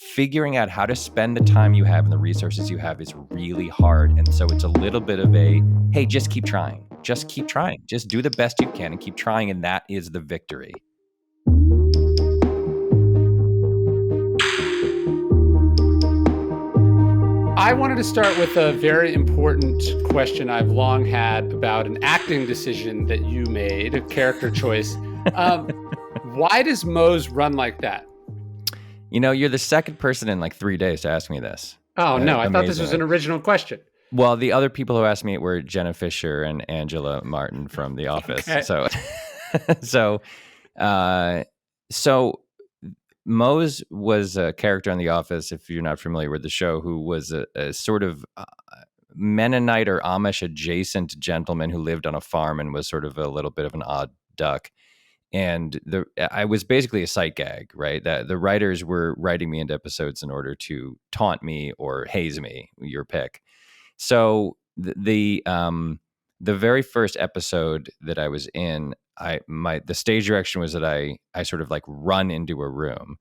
figuring out how to spend the time you have and the resources you have is really hard. And so it's a little bit of a, hey, just keep trying. Just keep trying. Just do the best you can and keep trying. And that is the victory. I wanted to start with a very important question I've long had about an acting decision that you made, a character choice. Why does Moes run like that? You know, you're the second person in like 3 days to ask me this. Oh, no, I thought this was an original question. Well, the other people who asked me it were Jenna Fisher and Angela Martin from The Office. Okay. So Moes was a character on The Office, if you're not familiar with the show, who was a sort of Mennonite or Amish adjacent gentleman who lived on a farm and was sort of a little bit of an odd duck. And I was basically a sight gag, right? That the writers were writing me into episodes in order to taunt me or haze me, your pick. So the very first episode that I was in, the stage direction was that I sort of like run into a room,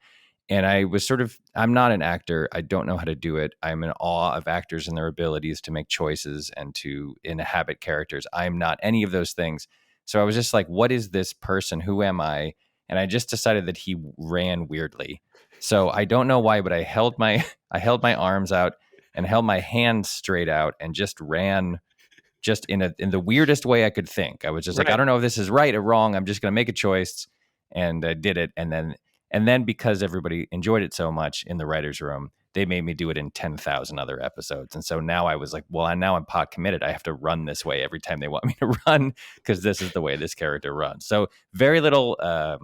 and I was I'm not an actor. I don't know how to do it. I'm in awe of actors and their abilities to make choices and to inhabit characters. I'm not any of those things. So I was just like, what is this person? Who am I? And I just decided that he ran weirdly. So I don't know why, but I held my arms out and held my hands straight out and just ran just in the weirdest way I could think. I was just like, I don't know if this is right or wrong. I'm just going to make a choice. And I did it. And then because everybody enjoyed it so much in the writer's room, they made me do it in 10,000 other episodes. And so now I was like, well, now I'm pot committed. I have to run this way every time they want me to run because this is the way this character runs. So very little, I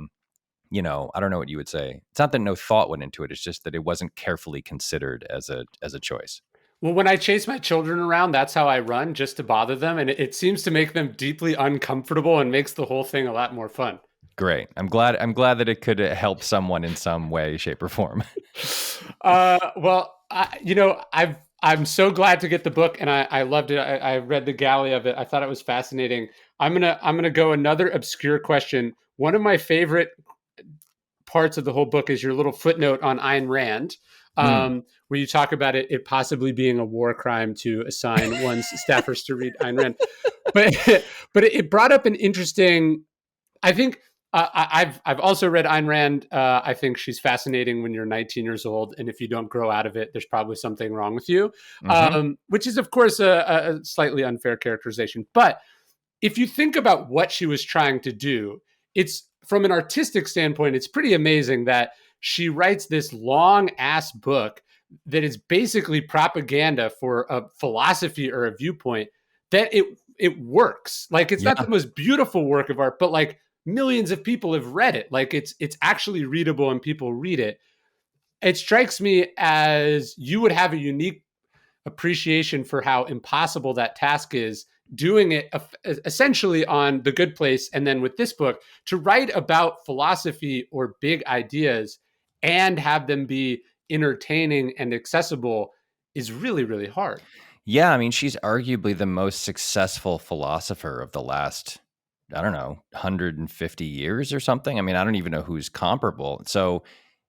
don't know what you would say. It's not that no thought went into it. It's just that it wasn't carefully considered as a choice. Well, when I chase my children around, that's how I run, just to bother them. And it seems to make them deeply uncomfortable and makes the whole thing a lot more fun. Great. I'm glad that it could help someone in some way, shape, or form. I'm so glad to get the book, and I loved it. I read the galley of it. I thought it was fascinating. I'm gonna go another obscure question. One of my favorite parts of the whole book is your little footnote on Ayn Rand, where you talk about it possibly being a war crime to assign one's staffers to read Ayn Rand. But it brought up an interesting, I think. I've also read Ayn Rand. I think she's fascinating when you're 19 years old, and if you don't grow out of it, there's probably something wrong with you, which is, of course, a slightly unfair characterization. But if you think about what she was trying to do, it's from an artistic standpoint, it's pretty amazing that she writes this long-ass book that is basically propaganda for a philosophy or a viewpoint that it works. Like, it's not the most beautiful work of art, but like, millions of people have read it. Like it's actually readable and people read it. It strikes me as you would have a unique appreciation for how impossible that task is, doing it essentially on The Good Place. And then with this book, to write about philosophy or big ideas and have them be entertaining and accessible is really, really hard. Yeah. I mean, she's arguably the most successful philosopher of the last, I don't know, 150 years or something. I mean, I don't even know who's comparable. So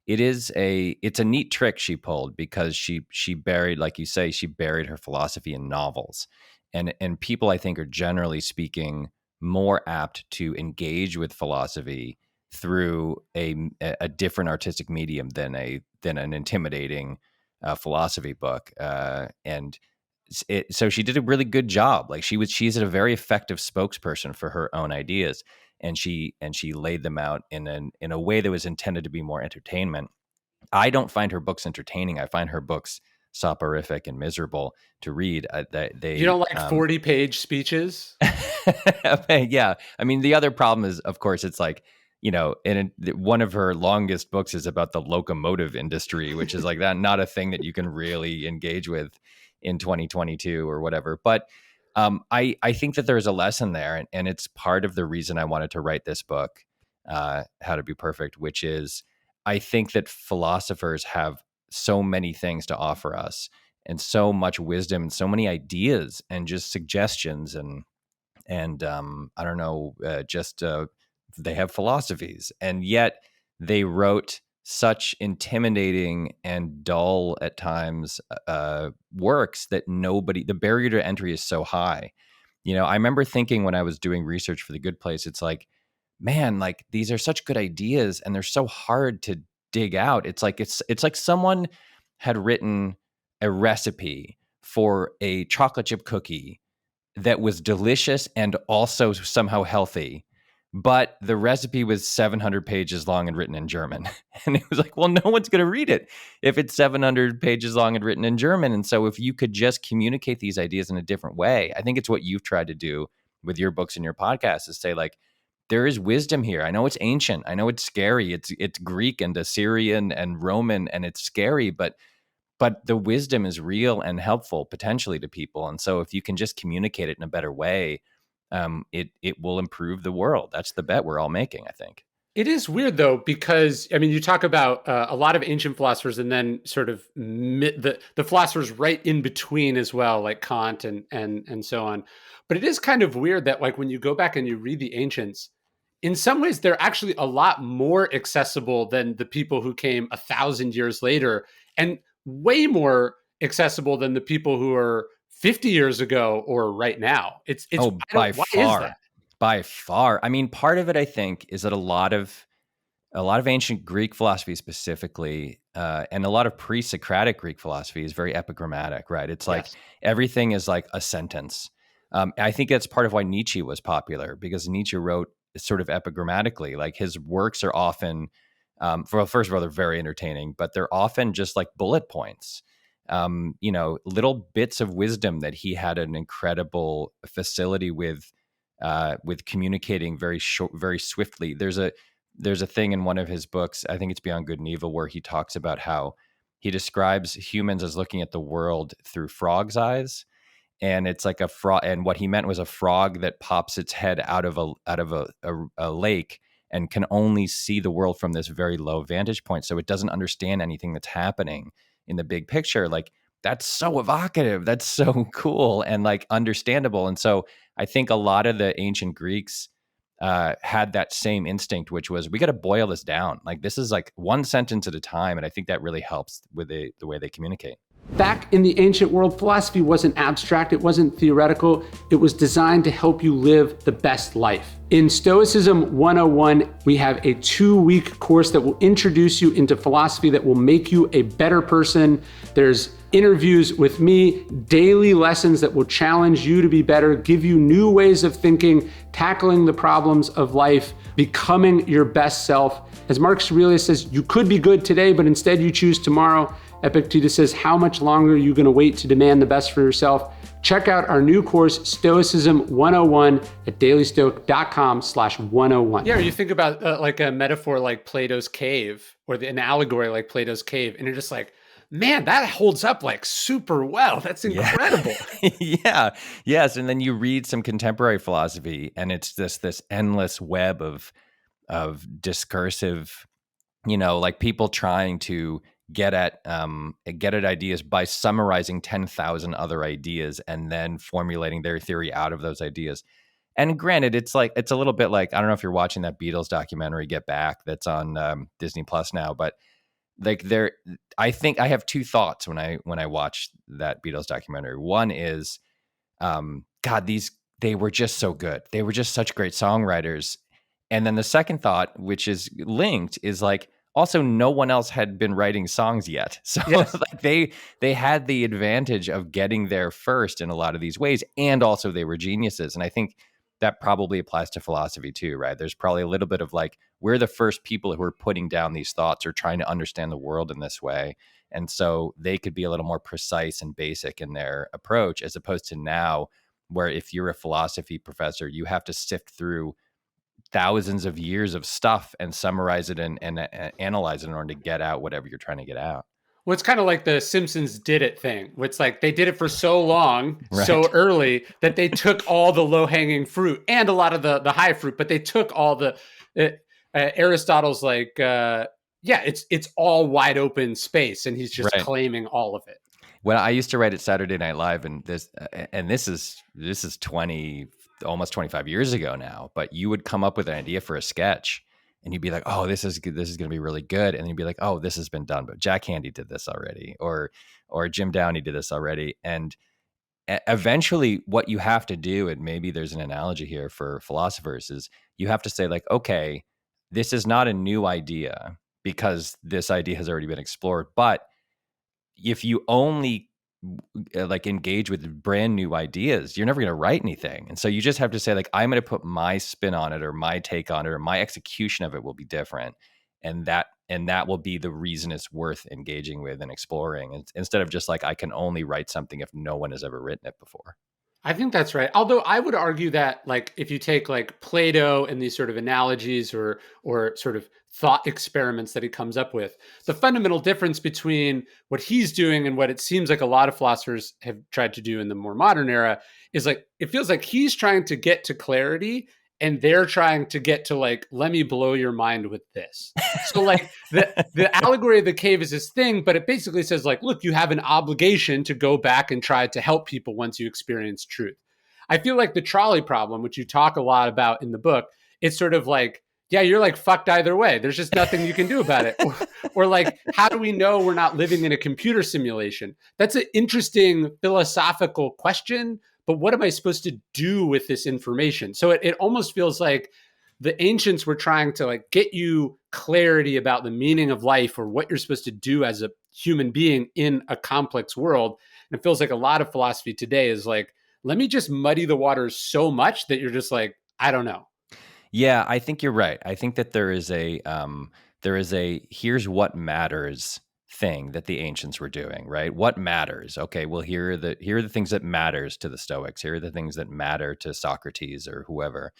it's a neat trick she pulled because she buried, like you say, she buried her philosophy in novels. And people, I think, are generally speaking more apt to engage with philosophy through a different artistic medium than an intimidating philosophy book. So she did a really good job. Like she's a very effective spokesperson for her own ideas, and she laid them out in a way that was intended to be more entertainment. I don't find her books entertaining. I find her books soporific and miserable to read. You don't like 40-page speeches? Yeah. I mean, the other problem is, of course, it's like, one of her longest books is about the locomotive industry, which is like that, not a thing that you can really engage with in 2022 or whatever. But I think that there's a lesson there, and it's part of the reason I wanted to write this book, How to Be Perfect, which is I think that philosophers have so many things to offer us and so much wisdom and so many ideas and just suggestions and I don't know, they have philosophies, and yet they wrote such intimidating and dull at times works that the barrier to entry is so high. I remember thinking when I was doing research for The Good Place, it's like, man, like these are such good ideas and they're so hard to dig out. It's like someone had written a recipe for a chocolate chip cookie that was delicious and also somehow healthy, but the recipe was 700 pages long and written in German. And it was like, well, no one's going to read it if it's 700 pages long and written in German. And so if you could just communicate these ideas in a different way, I think it's what you've tried to do with your books and your podcast, is say, like, there is wisdom here. I know it's ancient. I know it's scary. It's Greek and Assyrian and Roman, and it's scary, but the wisdom is real and helpful potentially to people. And so if you can just communicate it in a better way, it will improve the world. That's the bet we're all making, I think. It is weird though, because I mean, you talk about a lot of ancient philosophers, and then sort of the philosophers right in between as well, like Kant and so on. But it is kind of weird that, like, when you go back and you read the ancients, in some ways they're actually a lot more accessible than the people who came 1,000 years later, and way more accessible than the people who are 50 years ago or right now. By why is far, that? by far. I mean, part of it, I think, is that a lot of ancient Greek philosophy specifically, and a lot of pre-Socratic Greek philosophy is very epigrammatic, right? It's like Yes. everything is like a sentence. I think that's part of why Nietzsche was popular, because Nietzsche wrote sort of epigrammatically. Like, his works are often, first of all, they're very entertaining, but they're often just like bullet points. Little bits of wisdom that he had an incredible facility with communicating very short, very swiftly. There's a thing in one of his books, I think it's Beyond Good and Evil, where he talks about how he describes humans as looking at the world through frog's eyes. And it's like a frog, and what he meant was a frog that pops its head out of a lake and can only see the world from this very low vantage point, so it doesn't understand anything that's happening in the big picture. Like, that's so evocative, that's so cool and like understandable. And so I think a lot of the ancient Greeks had that same instinct, which was, we got to boil this down. Like, this is like one sentence at a time. And I think that really helps with the way they communicate. Back in the ancient world, philosophy wasn't abstract, it wasn't theoretical, it was designed to help you live the best life. In Stoicism 101, we have a 2-week course that will introduce you into philosophy, that will make you a better person. There's interviews with me, daily lessons that will challenge you to be better, give you new ways of thinking, tackling the problems of life, becoming your best self. As Marcus Aurelius says, you could be good today, but instead you choose tomorrow. Epictetus says, how much longer are you going to wait to demand the best for yourself? Check out our new course, Stoicism 101, at dailystoic.com/101. Yeah, you think about like a metaphor like Plato's cave, or an allegory like Plato's cave, and you're just like, man, that holds up like super well. That's incredible. Yeah. Yes. And then you read some contemporary philosophy, and it's this endless web of discursive, like people trying to get at ideas by summarizing 10,000 other ideas and then formulating their theory out of those ideas. And granted, it's a little bit like, I don't know if you're watching that Beatles documentary, Get Back, that's on Disney Plus now, but like I think I have two thoughts when I watch that Beatles documentary. One is, God, they were just so good. They were just such great songwriters. And then the second thought, which is linked, is like, also, no one else had been writing songs yet. So yes. Like they had the advantage of getting there first in a lot of these ways. And also they were geniuses. And I think that probably applies to philosophy too, right? There's probably a little bit of like, we're the first people who are putting down these thoughts or trying to understand the world in this way. And so they could be a little more precise and basic in their approach, as opposed to now, where if you're a philosophy professor, you have to sift through thousands of years of stuff and summarize it and analyze it in order to get out whatever you're trying to get out. Well, it's kind of like the Simpsons did it thing. It's like they did it for so long, right. so early, that they took all the low-hanging fruit and a lot of the high fruit, but they took all the Aristotle's like, it's all wide open space, and he's just claiming all of it. When I used to write at Saturday Night Live, and this is almost 25 years ago now, but you would come up with an idea for a sketch and you'd be like, oh, this is going to be really good, and then you'd be like, oh, this has been done, but Jack Handey did this already, or Jim Downey did this already. And eventually what you have to do, and maybe there's an analogy here for philosophers, is you have to say like, okay, this is not a new idea because this idea has already been explored. But if you only like engage with brand new ideas, you're never going to write anything. And so you just have to say like, I'm going to put my spin on it, or my take on it, or my execution of it will be different. And that will be the reason it's worth engaging with and exploring, instead of just like, I can only write something if no one has ever written it before. I think that's right. Although I would argue that, like, if you take like Plato and these sort of analogies or sort of thought experiments that he comes up with, the fundamental difference between what he's doing and what it seems like a lot of philosophers have tried to do in the more modern era is like, it feels like he's trying to get to clarity and they're trying to get to like, let me blow your mind with this. So like the allegory of the cave is this thing, but it basically says like, look, you have an obligation to go back and try to help people once you experience truth. I feel like the trolley problem, which you talk a lot about in the book, it's sort of like, yeah, you're like fucked either way. There's just nothing you can do about it. Or like, how do we know we're not living in a computer simulation? That's an interesting philosophical question, but what am I supposed to do with this information? So it almost feels like the ancients were trying to like get you clarity about the meaning of life or what you're supposed to do as a human being in a complex world. And it feels like a lot of philosophy today is like, let me just muddy the waters so much that you're just like, I don't know. Yeah, I think you're right. I think that there is a here's what matters thing that the ancients were doing, right? What matters? Okay, well, here are the things that matters to the Stoics. Here are the things that matter to Socrates or whoever.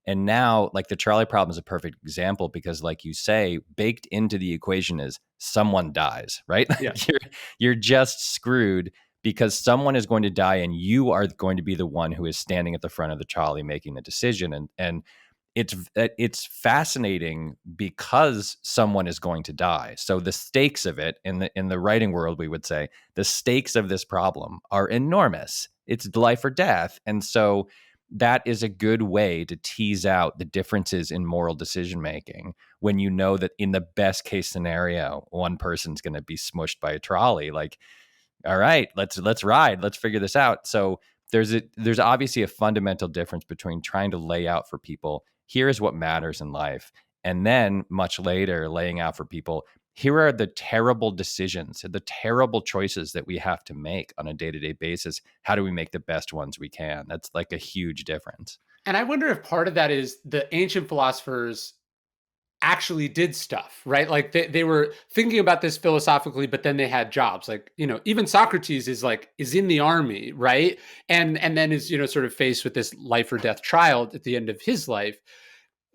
And now, like, the trolley problem is a perfect example because, like you say, baked into the equation is someone dies, right? Yeah. Like, you're just screwed because someone is going to die, and you are going to be the one who is standing at the front of the trolley making the decision. And it's fascinating because someone is going to die. So the stakes of it in the writing world, we would say the stakes of this problem are enormous. It's life or death. And so that is a good way to tease out the differences in moral decision making when you know that in the best case scenario, one person's going to be smushed by a trolley. Like, all right, let's ride, let's figure this out. So there's obviously a fundamental difference between trying to lay out for people, here is what matters in life, and then much later laying out for people, here are the terrible decisions, the terrible choices that we have to make on a day-to-day basis. How do we make the best ones we can? That's like a huge difference. And I wonder if part of that is the ancient philosophers actually did stuff, right? Like they were thinking about this philosophically, but then they had jobs. Like, you know, even Socrates is in the army, right? And then is, you know, sort of faced with this life or death trial at the end of his life,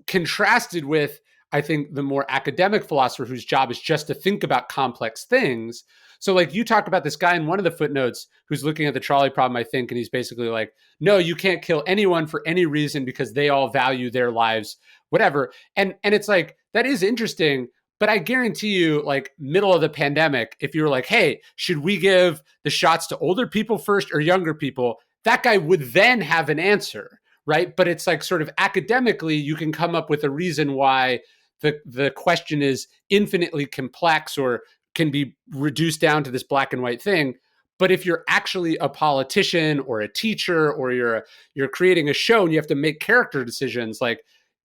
contrasted with, I think, the more academic philosopher whose job is just to think about complex things. So like you talk about this guy in one of the footnotes who's looking at the trolley problem, I think, and he's basically like, no, you can't kill anyone for any reason because they all value their lives, whatever. And it's like, that is interesting. But I guarantee you, like, middle of the pandemic, if you were like, hey, should we give the shots to older people first or younger people? That guy would then have an answer, right? But it's like sort of academically, you can come up with a reason why the question is infinitely complex or can be reduced down to this black and white thing. But if you're actually a politician or a teacher or you're creating a show and you have to make character decisions, like,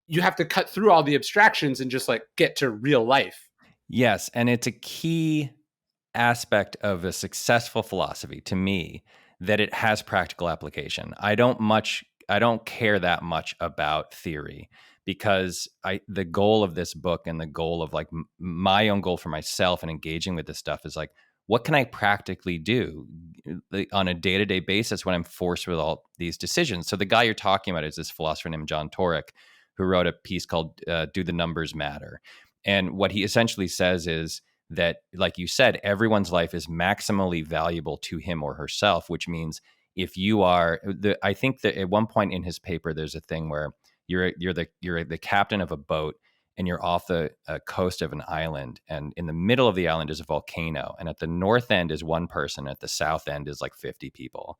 you have to cut through all the abstractions and just like get to real life. Yes, and it's a key aspect of a successful philosophy to me that it has practical application. I don't care that much about theory because the goal of this book and the goal of like my own goal for myself and engaging with this stuff is like, what can I practically do on a day-to-day basis when I'm forced with all these decisions? So the guy you're talking about is this philosopher named John Torek, who wrote a piece called Do the Numbers Matter? And what he essentially says is that, like you said, everyone's life is maximally valuable to him or herself, which means if you are I think that at one point in his paper, there's a thing where you're the captain of a boat and you're off the coast of an island, and in the middle of the island is a volcano, and at the north end is one person, at the south end is like 50 people,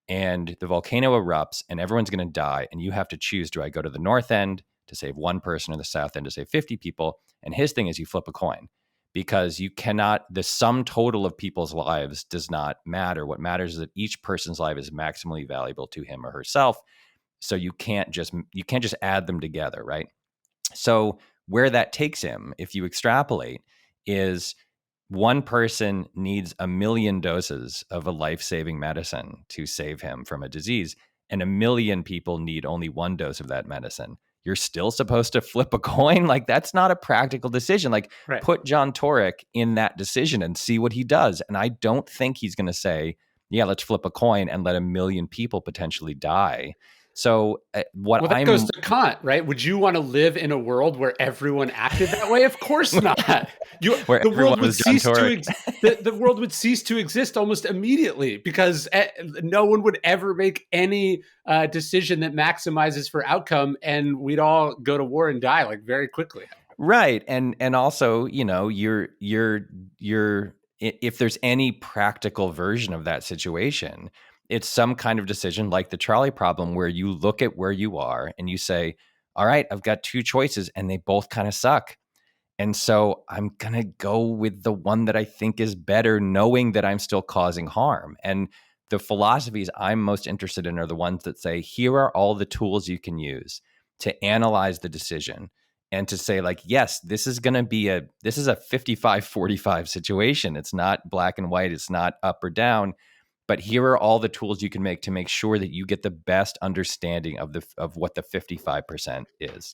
and the volcano erupts and everyone's going to die, and you have to choose, do I go to the north end to save one person, or the south end to save 50 people. And his thing is you flip a coin, because you cannot, the sum total of people's lives does not matter. What matters is that each person's life is maximally valuable to him or herself. So you can't just add them together, right? So where that takes him, if you extrapolate, is one person needs 1,000,000 doses of a life-saving medicine to save him from a disease, and 1,000,000 people need only one dose of that medicine. You're still supposed to flip a coin? Like, that's not a practical decision. Like, Right. put John Torek in that decision and see what he does. And I don't think he's going to say, yeah, let's flip a coin and let 1,000,000 people potentially die. So what Well, that goes to Kant, right? Would you want to live in a world where everyone acted that way? Of course not. where The everyone world would was John cease to Torek. the world would cease to exist almost immediately, because no one would ever make any decision that maximizes for outcome, and we'd all go to war and die like very quickly. Right. And also, you're if there's any practical version of that situation, it's some kind of decision like the trolley problem, where you look at where you are and you say, all right, I've got two choices and they both kind of suck. And so I'm going to go with the one that I think is better, knowing that I'm still causing harm. And the philosophies I'm most interested in are the ones that say, here are all the tools you can use to analyze the decision and to say, like, yes, this is a 55-45 situation. It's not black and white. It's not up or down. But here are all the tools you can make to make sure that you get the best understanding of what the 55% is,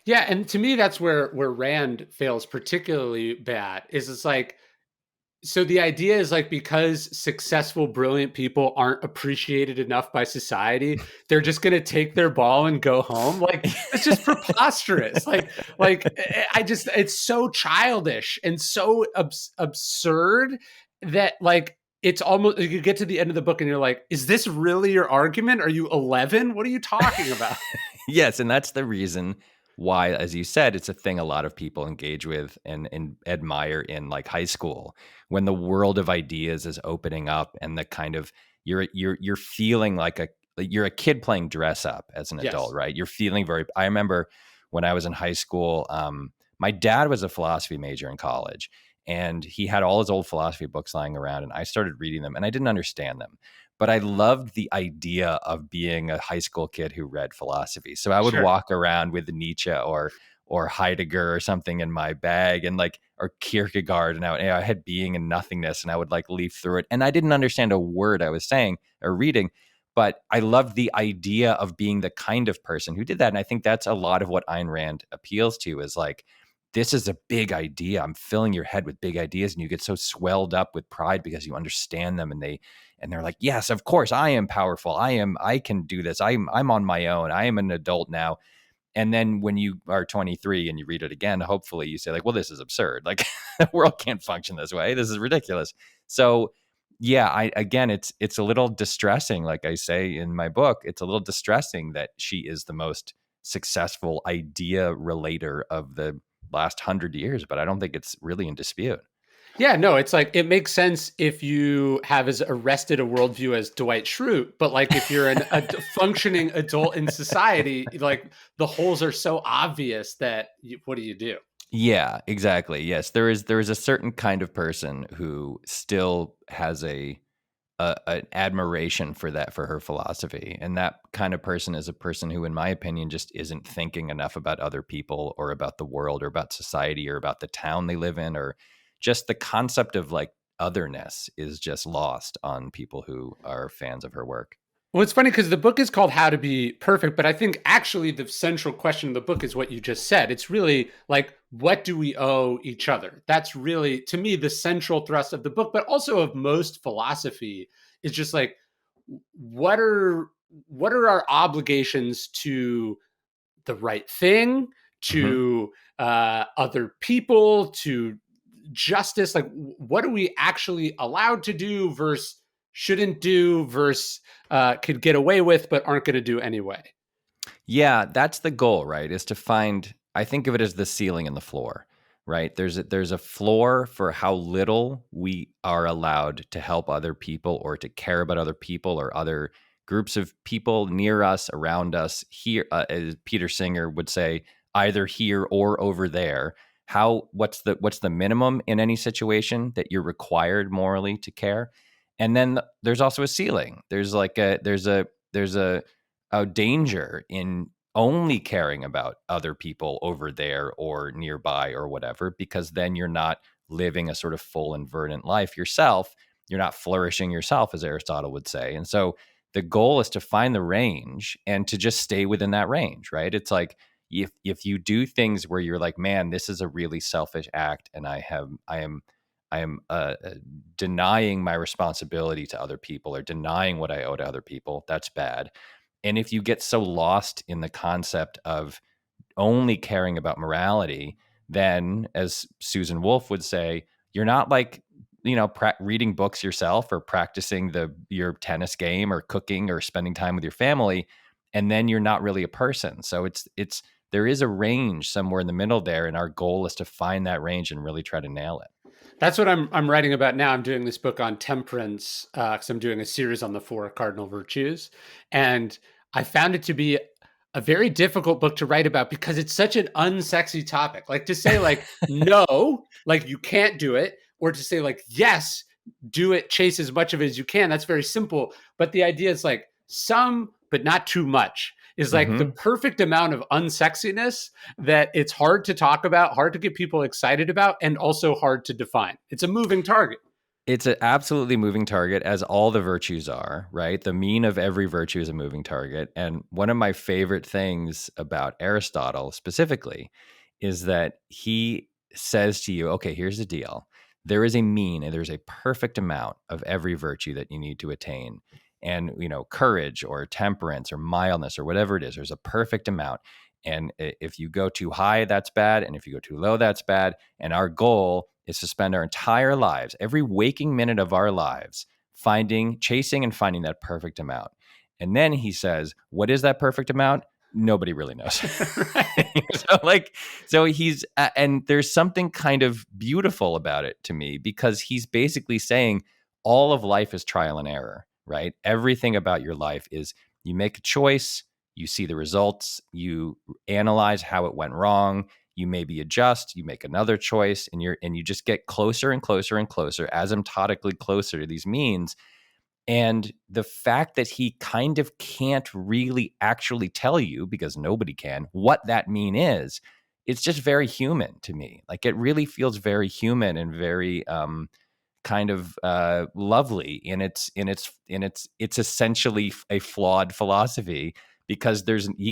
Yeah, and to me, that's where Rand fails particularly bad. Is it's like, so the idea is like, because successful, brilliant people aren't appreciated enough by society, they're just going to take their ball and go home. Like, it's just preposterous. It's so childish and so absurd that, like, it's almost, you get to the end of the book and you're like, is this really your argument? Are you 11? What are you talking about? Yes, and that's the reason why, as you said, it's a thing a lot of people engage with and admire in, like, high school, when the world of ideas is opening up, and the kind of you're feeling like you're a kid playing dress up as an adult, Yes. right? You're feeling I remember when I was in high school, my dad was a philosophy major in college, and he had all his old philosophy books lying around, and I started reading them, and I didn't understand them. But I loved the idea of being a high school kid who read philosophy. So I would Sure. walk around with Nietzsche or Heidegger or something in my bag, and or Kierkegaard, and I had Being and Nothingness, and I would leaf through it. And I didn't understand a word I was saying or reading, but I loved the idea of being the kind of person who did that. And I think that's a lot of what Ayn Rand appeals to, is like, this is a big idea. I'm filling your head with big ideas, and you get so swelled up with pride because you understand them, and they're like, yes, of course, I am powerful. I can do this. I'm on my own. I am an adult now. And then when you are 23 and you read it again, hopefully you say, like, well, this is absurd. Like, the world can't function this way. This is ridiculous. So yeah, it's a little distressing. Like I say in my book, it's a little distressing that she is the most successful idea relater of the last 100 years, but I don't think it's really in dispute. Yeah, no, it's like, it makes sense if you have as arrested a worldview as Dwight Schrute, but like, if you're a functioning adult in society, like, the holes are so obvious that what do you do? Yeah, exactly. Yes, there is a certain kind of person who still has an admiration for her philosophy, and that kind of person is a person who, in my opinion, just isn't thinking enough about other people or about the world or about society or about the town they live in, or just the concept of, like, otherness is just lost on people who are fans of her work. Well, it's funny because the book is called How to Be Perfect, but I think actually the central question of the book is what you just said. It's really like, what do we owe each other? That's really, to me, the central thrust of the book, but also of most philosophy, is just like, what are our obligations to the right thing, Hmm. to other people, to justice? Like, what are we actually allowed to do versus shouldn't do versus could get away with but aren't going to do anyway? Yeah, that's the goal, right? Is to find, I think of it as the ceiling and the floor, right? There's a floor for how little we are allowed to help other people or to care about other people or other groups of people near us, around us, here, as Peter Singer would say, either here or over there. What's the minimum in any situation that you're required morally to care? And then there's also a ceiling. There's a danger in only caring about other people over there or nearby or whatever, because then you're not living a sort of full and verdant life yourself. You're not flourishing yourself, as Aristotle would say. And so the goal is to find the range and to just stay within that range, right? It's like, if you do things where you're like, man, this is a really selfish act, and I am denying my responsibility to other people or denying what I owe to other people, that's bad. And if you get so lost in the concept of only caring about morality, then, as Susan Wolf would say, you're not like, reading books yourself or practicing your tennis game or cooking or spending time with your family, and then you're not really a person. So it's there is a range somewhere in the middle there, and our goal is to find that range and really try to nail it. That's what I'm writing about now. I'm doing this book on temperance because I'm doing a series on the four cardinal virtues, and I found it to be a very difficult book to write about because it's such an unsexy topic. Like, to say like no, like you can't do it, or to say like yes, do it, chase as much of it as you can. That's very simple. But the idea is like some, but not too much, is like the perfect amount of unsexiness that it's hard to talk about, hard to get people excited about, and also hard to define. It's a moving target. It's an absolutely moving target, as all the virtues are, right? The mean of every virtue is a moving target. And one of my favorite things about Aristotle specifically is that he says to you, okay, here's the deal. There is a mean and there's a perfect amount of every virtue that you need to attain. And, courage or temperance or mildness or whatever it is, there's a perfect amount. And if you go too high, that's bad. And if you go too low, that's bad. And our goal is to spend our entire lives, every waking minute of our lives, chasing and finding that perfect amount. And then he says, what is that perfect amount? Nobody really knows. so he's, and there's something kind of beautiful about it to me, because he's basically saying all of life is trial and error, right? Everything about your life is, you make a choice, you see the results, you analyze how it went wrong, you maybe adjust, you make another choice, and you just get closer and closer and closer, asymptotically closer to these means. And the fact that he kind of can't really actually tell you, because nobody can, what that mean is, it's just very human to me. Like, it really feels very human and very kind of lovely in its essentially a flawed philosophy, because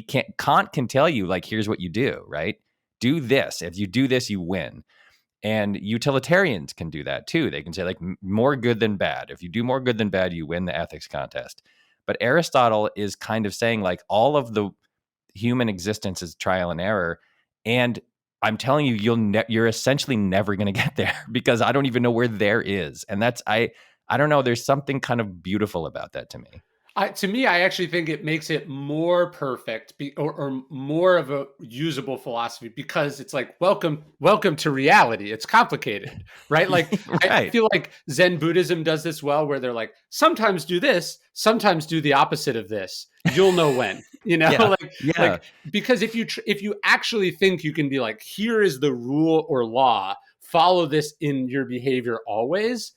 Kant can tell you, like, here's what you do, right? Do this. If you do this, you win. And utilitarians can do that too. They can say, like, more good than bad. If you do more good than bad, you win the ethics contest. But Aristotle is kind of saying, like, all of the human existence is trial and error. And I'm telling you, you're essentially never going to get there, because I don't even know where there is. And I don't know. There's something kind of beautiful about that to me. To me, I actually think it makes it more perfect, or more of a usable philosophy, because it's like, welcome to reality. It's complicated, right? Like, Right. I feel like Zen Buddhism does this well, where they're like, sometimes do this, sometimes do the opposite of this. You'll know when, Yeah. like, because if you actually think you can be like, here is the rule or law, follow this in your behavior always,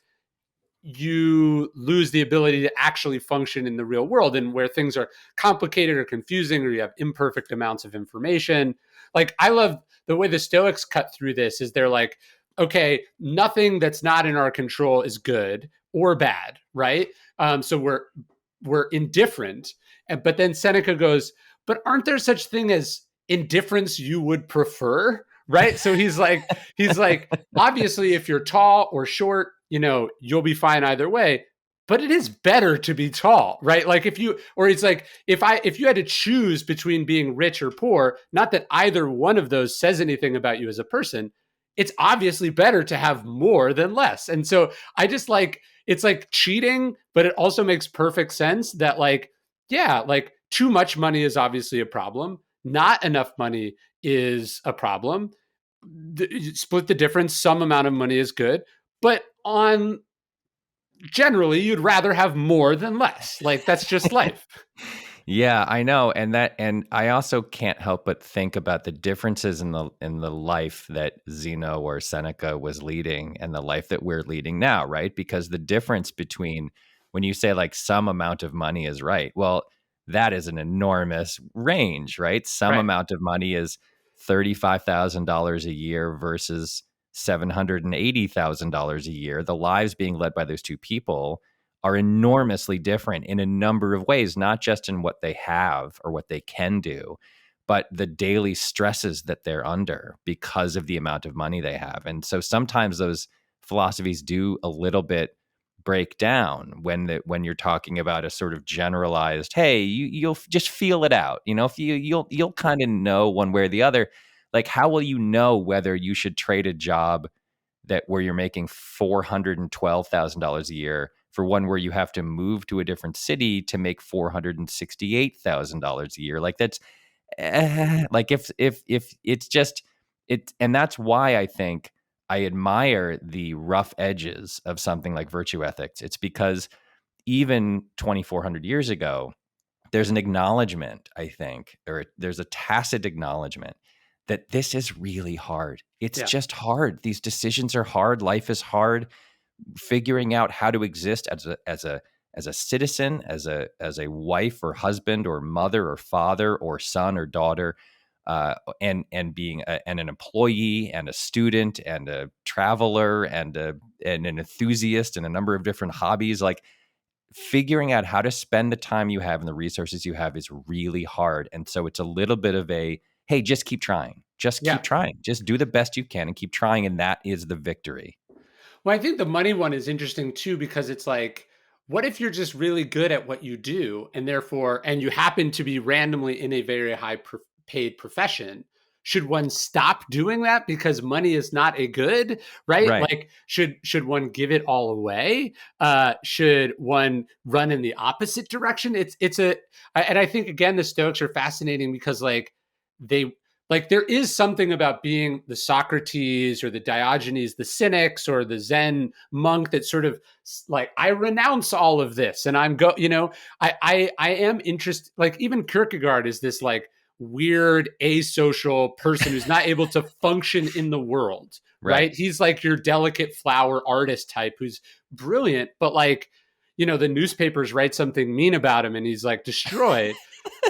you lose the ability to actually function in the real world, and where things are complicated or confusing, or you have imperfect amounts of information. Like, I love the way the Stoics cut through this. Is they're like, okay, nothing that's not in our control is good or bad, right? So we're indifferent. But then Seneca goes, but aren't there such thing as indifference you would prefer? Right. So he's like, obviously, if you're tall or short, you'll be fine either way. But it is better to be tall, right? Like, if you had to choose between being rich or poor, not that either one of those says anything about you as a person, it's obviously better to have more than less. And so I just like, it's like cheating, but it also makes perfect sense that, like, yeah, like, too much money is obviously a problem. Not enough money is a problem. Split the difference. Some amount of money is good. But on generally you'd rather have more than less. Like that's just life. Yeah, I know. And I also can't help but think about the differences in the life that Zeno or Seneca was leading and the life that we're leading now, right? Because the difference between when you say like some amount of money is right, well, that is an enormous range, right? Some Right. amount of money is $35,000 a year versus $780,000 a year. The lives being led by those two people are enormously different in a number of ways, not just in what they have or what they can do, but the daily stresses that they're under because of the amount of money they have. And so sometimes those philosophies do a little bit break down when you're talking about a sort of generalized, hey, you'll just feel it out. You know, if you'll kind of know one way or the other. Like, how will you know whether you should trade a job that where you're making $412,000 a year for one where you have to move to a different city to make $468,000 a year? Like that's like if it's just it, and that's why I think I admire the rough edges of something like virtue ethics. It's because even 2,400 years ago, there's an acknowledgement, I think, or there's a tacit acknowledgement that this is really hard. It's Yeah. just hard. These decisions are hard. Life is hard. Figuring out how to exist as a citizen, as a wife or husband or mother or father or son or daughter, and being and an employee and a student and a traveler and and an enthusiast and a number of different hobbies. Like figuring out how to spend the time you have and the resources you have is really hard. And so it's a little bit of a, hey, just keep trying. Just keep Yeah. trying. Just do the best you can and keep trying. And that is the victory. Well, I think the money one is interesting too because it's like, what if you're just really good at what you do and therefore, and you happen to be randomly in a very paid profession? Should one stop doing that because money is not a good, right? Right. Like, should one give it all away? Should one run in the opposite direction? And I think again the Stoics are fascinating because they like there is something about being the Socrates or the Diogenes, the cynics or the Zen monk that sort of like I renounce all of this and I'm go, you know, I am interested. Like even Kierkegaard is this like weird asocial person who's not able to function in the world, Right. right? He's like your delicate flower artist type who's brilliant, but like, you know, the newspapers write something mean about him and he's like destroyed.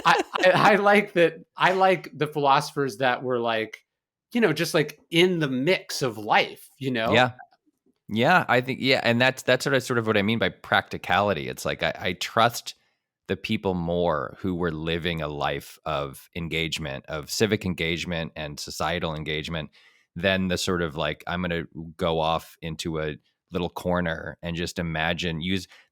I like that. I like the philosophers that were like, you know, just like in the mix of life, you know? Yeah. Yeah. I think, yeah. And that's sort of what I mean by practicality. It's like, I trust the people more who were living a life of engagement, of civic engagement and societal engagement than the sort of like, I'm going to go off into a little corner and just imagine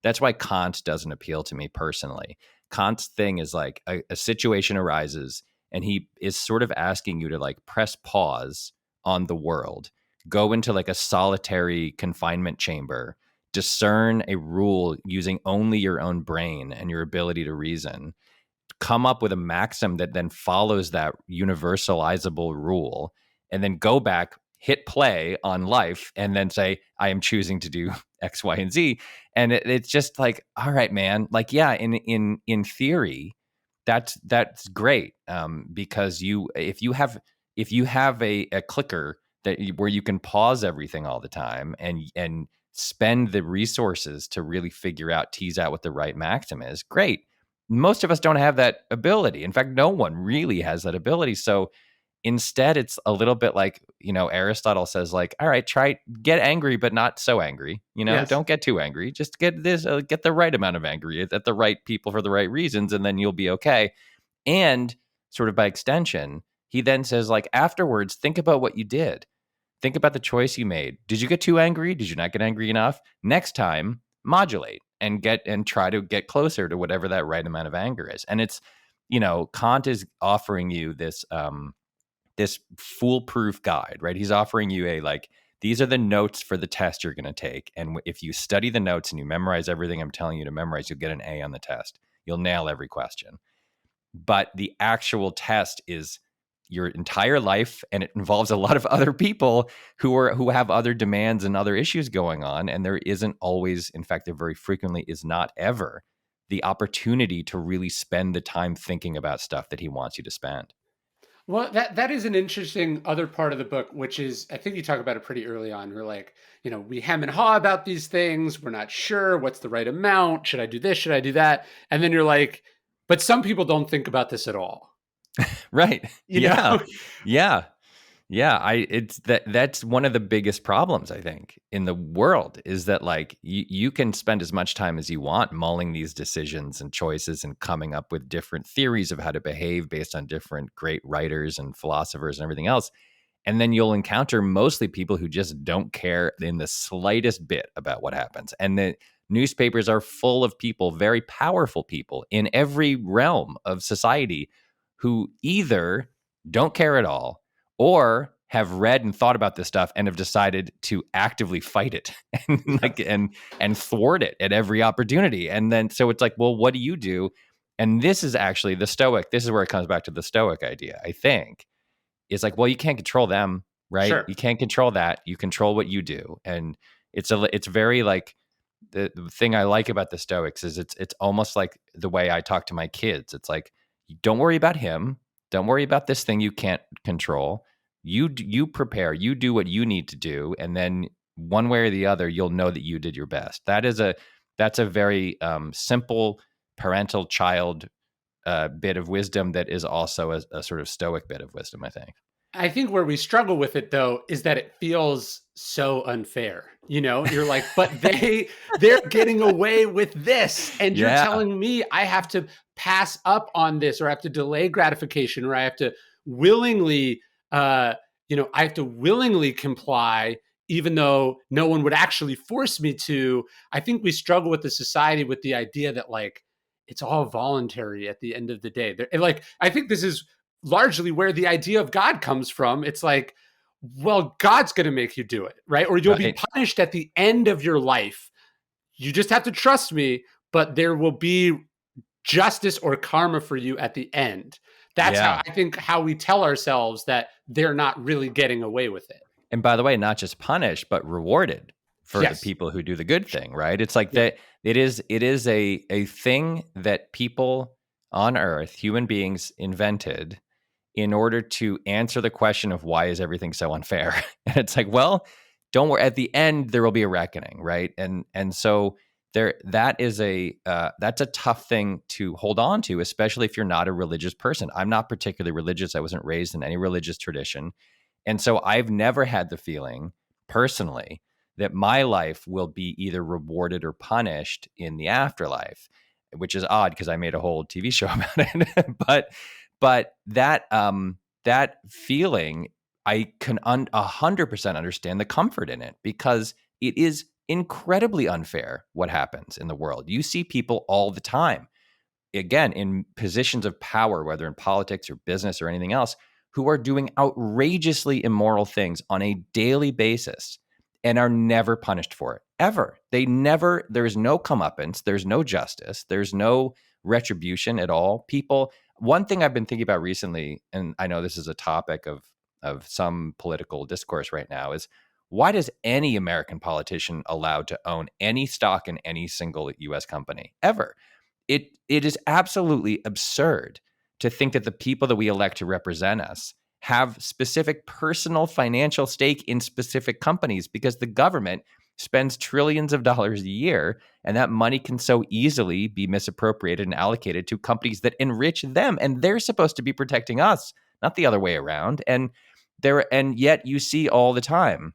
that's why Kant doesn't appeal to me personally. Kant's thing is like a situation arises and he is sort of asking you to like press pause on the world, go into like a solitary confinement chamber, discern a rule using only your own brain and your ability to reason, come up with a maxim that then follows that universalizable rule, and then go back, hit play on life, and then say, I am choosing to do X, Y, and Z. And it's just like, all right, man. Like, yeah, in theory, that's great. Because if you have a clicker where you can pause everything all the time and spend the resources to really tease out what the right maxim is, great. Most of us don't have that ability. In fact, no one really has that ability. So instead, it's a little bit like, you know, Aristotle says, like, all right, get angry, but not so angry. You know, Yes. don't get too angry. Just get get the right amount of angry at the right people for the right reasons, and then you'll be okay. And sort of by extension, he then says, like, afterwards, think about what you did. Think about the choice you made. Did you get too angry? Did you not get angry enough? Next time, modulate and try to get closer to whatever that right amount of anger is. And it's, you know, Kant is offering you this foolproof guide, right? He's offering you these are the notes for the test you're going to take. And if you study the notes and you memorize everything I'm telling you to memorize, you'll get an A on the test. You'll nail every question. But the actual test is your entire life, and it involves a lot of other people who have other demands and other issues going on, and there isn't always, in fact, there very frequently is not ever the opportunity to really spend the time thinking about stuff that he wants you to spend. Well, that is an interesting other part of the book, which is, I think you talk about it pretty early on. We're like, we hem and haw about these things. We're not sure what's the right amount. Should I do this? Should I do that? And then you're like, but some people don't think about this at all. Right. You Yeah. know? Yeah. Yeah, it's that's one of the biggest problems, I think, in the world, is that like you can spend as much time as you want mulling these decisions and choices and coming up with different theories of how to behave based on different great writers and philosophers and everything else. And then you'll encounter mostly people who just don't care in the slightest bit about what happens. And the newspapers are full of people, very powerful people in every realm of society, who either don't care at all or have read and thought about this stuff and have decided to actively fight it and thwart it at every opportunity. And then so it's like, well, what do you do? And this is actually this is where it comes back to the Stoic idea, I think. It's like, well, you can't control them, right? Sure. You can't control that. You control what you do. And it's very like, the thing I like about the Stoics is it's almost like the way I talk to my kids. It's like, don't worry about him. Don't worry about this thing you can't control. You prepare, you do what you need to do, and then one way or the other, you'll know that you did your best. That's a very simple parental child bit of wisdom that is also a sort of Stoic bit of wisdom, I think. I think where we struggle with it though is that it feels so unfair. You're like, but they're getting away with this, and you're Yeah. telling me I have to pass up on this, or I have to delay gratification, or I have to willingly I have to willingly comply even though no one would actually force me to. I think we struggle with the society with the idea that like it's all voluntary at the end of the day. And like I think this is largely where the idea of God comes from. It's like, well, God's going to make you do it, right? Or you'll be Right. punished at the end of your life. You just have to trust me, but there will be justice or karma for you at the end. That's Yeah. how we tell ourselves that they're not really getting away with it. And by the way, not just punished, but rewarded for the Yes. people who do the good thing, right? It's like Yeah. that it is a thing that people on earth, human beings, invented in order to answer the question of why is everything so unfair. And it's like, well, don't worry, at the end there will be a reckoning, right? And so that's a tough thing to hold on to, especially if you're not a religious person. I'm not particularly religious. I wasn't raised in any religious tradition. And so I've never had the feeling personally that my life will be either rewarded or punished in the afterlife, which is odd because I made a whole TV show about it. but that feeling, I can 100% understand the comfort in it, because it is incredibly unfair what happens in the world. You see people all the time, again, in positions of power, whether in politics or business or anything else, who are doing outrageously immoral things on a daily basis and are never punished for it, ever. There's no comeuppance, there's no justice, there's no retribution at all. One thing I've been thinking about recently, and I know this is a topic of some political discourse right now, is why does any American politician allowed to own any stock in any single US company ever? It is absolutely absurd to think that the people that we elect to represent us have specific personal financial stake in specific companies, because the government spends trillions of dollars a year, and that money can so easily be misappropriated and allocated to companies that enrich them, and they're supposed to be protecting us, not the other way around. And yet you see all the time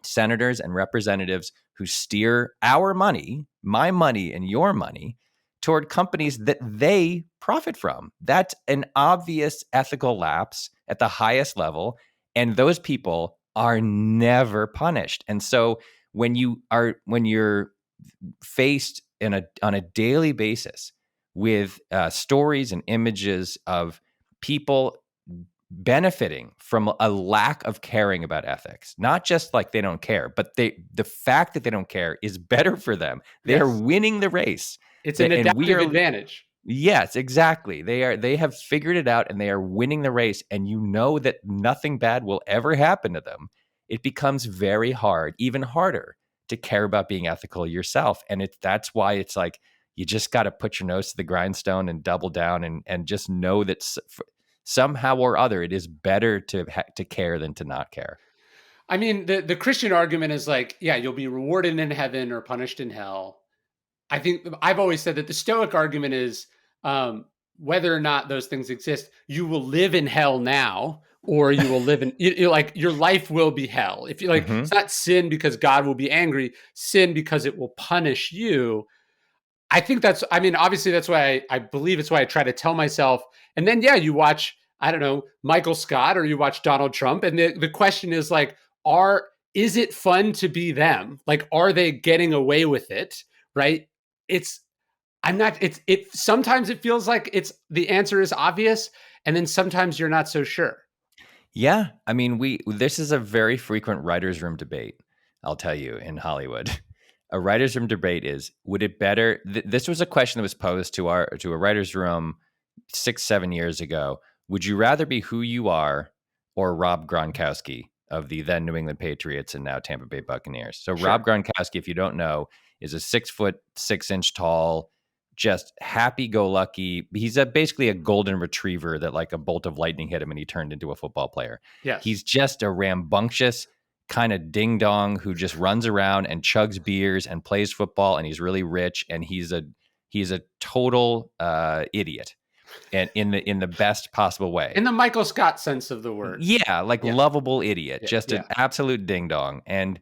senators and representatives who steer our money, my money and your money, toward companies that they profit from. That's an obvious ethical lapse at the highest level, and those people are never punished. And so when you're faced on a daily basis with stories and images of people benefiting from a lack of caring about ethics, not just like they don't care, but the fact that they don't care is better for them. They are Yes. winning the race. It's an And we adaptive are advantage. Yes, exactly. They have figured it out and they are winning the race, and you know that nothing bad will ever happen to them. It becomes very hard, even harder, to care about being ethical yourself. And that's why it's like you just got to put your nose to the grindstone and double down and just know that somehow or other it is better to care than to not care. I mean, the Christian argument is like, yeah, you'll be rewarded in heaven or punished in hell. I think I've always said that the Stoic argument is whether or not those things exist, you will live in hell now, or you will live in like your life will be hell. If you like, Hmm. it's not sin because God will be angry, sin because it will punish you. I think that's, I mean, obviously that's why I believe it's why I try to tell myself. And then, yeah, you watch, I don't know, Michael Scott or you watch Donald Trump. And the question is like, is it fun to be them? Like, are they getting away with it? Right. It's, I'm not, sometimes it feels like the answer is obvious. And then sometimes you're not so sure. Yeah, I mean, this is a very frequent writers' room debate. I'll tell you in Hollywood, a writers' room debate is: would it better? This was a question that was posed to a writers' room 6-7 years ago. Would you rather be who you are or Rob Gronkowski of the then New England Patriots and now Tampa Bay Buccaneers? So Rob Sure. Gronkowski, if you don't know, is a 6'6" tall, just happy-go-lucky. He's basically a golden retriever that like a bolt of lightning hit him and he turned into a football player. Yes. He's just a rambunctious kind of ding-dong who just runs around and chugs beers and plays football, and he's really rich, and he's a total idiot, and in the best possible way. In the Michael Scott sense of the word. Yeah, like Yeah. lovable idiot, Yeah. just an Yeah. absolute ding dong. And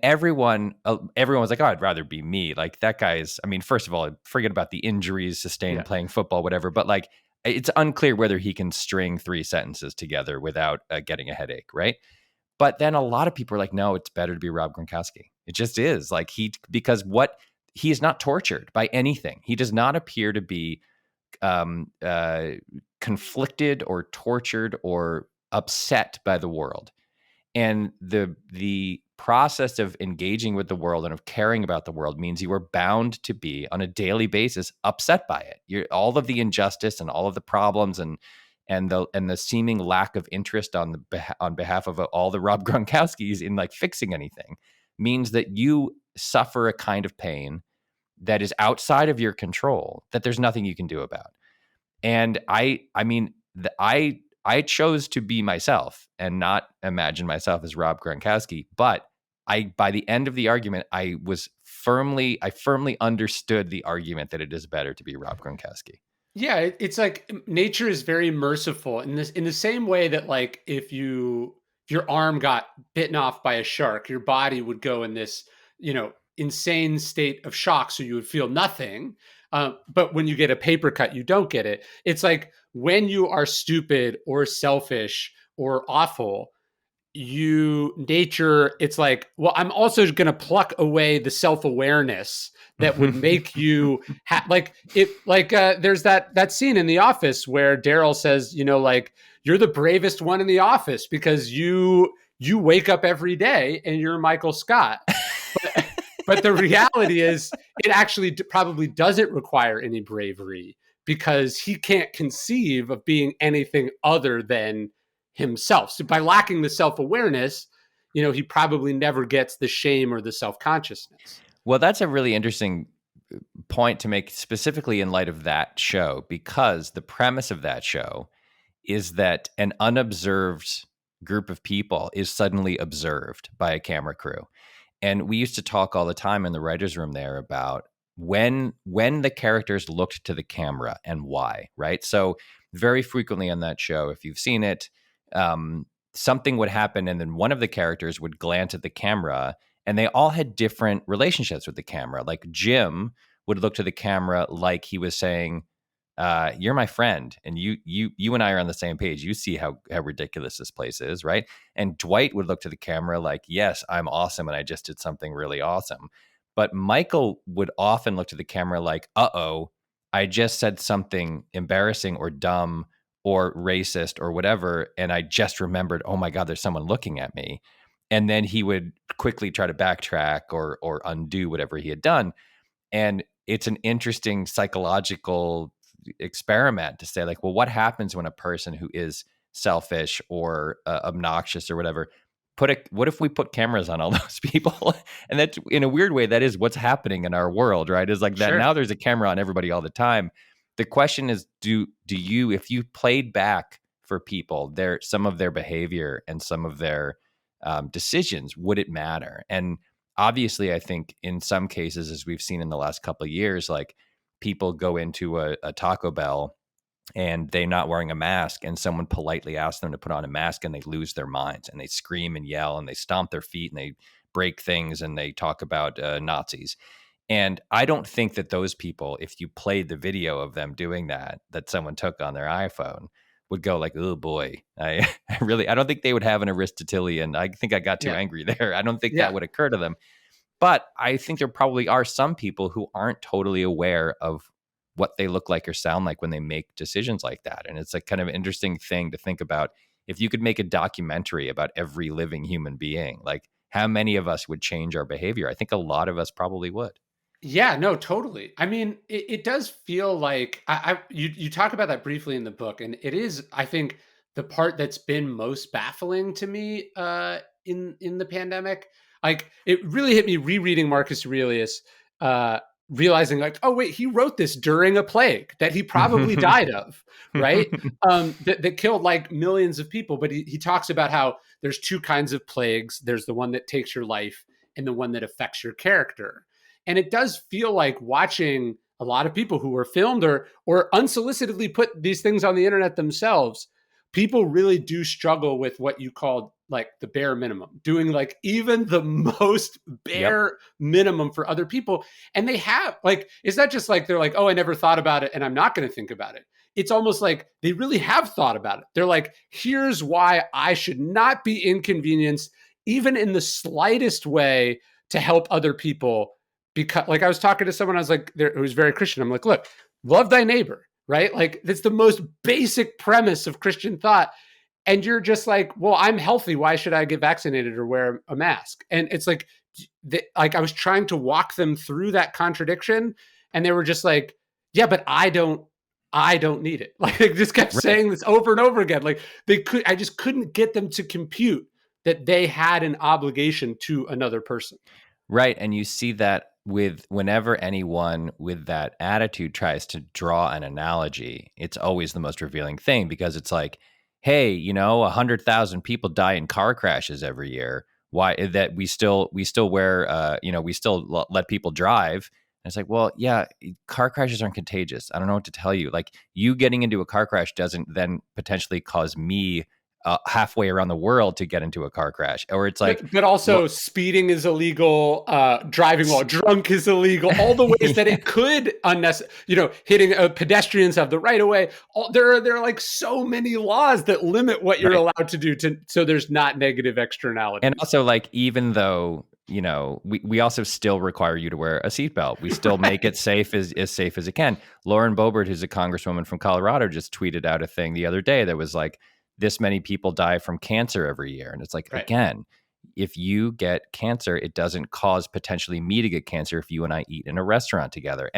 everyone was like, "Oh, I'd rather be me." Like that guy's. I mean, first of all, forget about the injuries sustained Yeah. playing football, whatever. But like, it's unclear whether he can string 3 sentences together without getting a headache, right? But then a lot of people are like, "No, it's better to be Rob Gronkowski." It just is like because he is not tortured by anything. He does not appear to be um, uh, conflicted or tortured or upset by the world. And the process of engaging with the world and of caring about the world means you are bound to be on a daily basis upset by it. All of the injustice and all of the problems and the seeming lack of interest on behalf of all the Rob Gronkowskis in like fixing anything means that you suffer a kind of pain that is outside of your control that there's nothing you can do about. And I mean, I chose to be myself and not imagine myself as Rob Gronkowski. But by the end of the argument, I firmly understood the argument that it is better to be Rob Gronkowski. Yeah, it's like nature is very merciful in this, in the same way that like if your arm got bitten off by a shark, your body would go in this, insane state of shock, so you would feel nothing. But when you get a paper cut, you don't get it. It's like when you are stupid or selfish or awful, nature, it's like, well, I'm also going to pluck away the self-awareness that would make you like it, like there's that scene in The Office where Daryl says, like, you're the bravest one in the office because you wake up every day and you're Michael Scott. But the reality is it actually probably doesn't require any bravery because he can't conceive of being anything other than himself. So by lacking the self-awareness, he probably never gets the shame or the self-consciousness. Well, that's a really interesting point to make, specifically in light of that show, because the premise of that show is that an unobserved group of people is suddenly observed by a camera crew. And we used to talk all the time in the writers' room there about when the characters looked to the camera and why, right? So very frequently on that show, if you've seen it, something would happen, and then one of the characters would glance at the camera, and they all had different relationships with the camera. Like Jim would look to the camera like he was saying, "You're my friend, and you and I are on the same page. You see how ridiculous this place is, right?" And Dwight would look to the camera like, "Yes, I'm awesome, and I just did something really awesome." But Michael would often look to the camera like, "Uh-oh, I just said something embarrassing or dumb or racist or whatever, and I just remembered, oh my God, there's someone looking at me." And then he would quickly try to backtrack or undo whatever he had done. And it's an interesting psychological experiment to say like, well, what happens when a person who is selfish or obnoxious or whatever, what if we put cameras on all those people? And that's, in a weird way, that is what's happening in our world, right? Is like that Sure. now there's a camera on everybody all the time. The question is, do you, if you played back for people some of their behavior and some of their decisions, would it matter? And obviously, I think in some cases, as we've seen in the last couple of years, like people go into a Taco Bell and they're not wearing a mask, and someone politely asks them to put on a mask, and they lose their minds and they scream and yell and they stomp their feet and they break things and they talk about Nazis. And I don't think that those people, if you played the video of them doing that someone took on their iPhone, would go like, oh boy, I don't think they would have an Aristotelian. I think I got too Yeah. angry there. I don't think Yeah. that would occur to them. But I think there probably are some people who aren't totally aware of what they look like or sound like when they make decisions like that. And it's a kind of interesting thing to think about. If you could make a documentary about every living human being, like how many of us would change our behavior? I think a lot of us probably would. Yeah, no, totally. I mean, it does feel like you talk about that briefly in the book, and it is, I think, the part that's been most baffling to me in the pandemic. Like, it really hit me rereading Marcus Aurelius, realizing like, oh wait, he wrote this during a plague that he probably died of, right? That killed like millions of people. But he talks about how there's two kinds of plagues. There's the one that takes your life, and the one that affects your character. And it does feel like watching a lot of people who were filmed or unsolicitedly put these things on the internet themselves. People really do struggle with what you called like the bare minimum, doing like even the most Yep. bare minimum for other people. And they have like, it's not just like they're like, oh, I never thought about it and I'm not going to think about it. It's almost like they really have thought about it. They're like, here's why I should not be inconvenienced, even in the slightest way, to help other people. Because like I was talking to someone, I was like, who was very Christian. I'm like, look, love thy neighbor, right? Like that's the most basic premise of Christian thought. And you're just like, well, I'm healthy. Why should I get vaccinated or wear a mask? And it's like, like I was trying to walk them through that contradiction, and they were just like, yeah, but I don't need it. Like they just kept Right. saying this over and over again. Like I just couldn't get them to compute that they had an obligation to another person. Right. And you see that with whenever anyone with that attitude tries to draw an analogy, it's always the most revealing thing, because it's like, hey, 100,000 people die in car crashes every year. Why that we still wear, we still let people drive. And it's like, well, yeah, car crashes aren't contagious. I don't know what to tell you. Like, you getting into a car crash doesn't then potentially cause me halfway around the world to get into a car crash. Or it's like, But also speeding is illegal, driving while drunk is illegal. All the ways that yeah. it could hitting pedestrians have the right of way. There are like so many laws that limit what you're Right. allowed to do so there's not negative And externalities. also, like, even though, we also still require you to wear a seatbelt. We still make Right. it safe as it can. Lauren Boebert, who's a congresswoman from Colorado, just tweeted out a thing the other day that was like, this many people die from cancer every year. And it's like, Right. again, if you get cancer, it doesn't cause potentially me to get cancer if you and I eat in a restaurant together.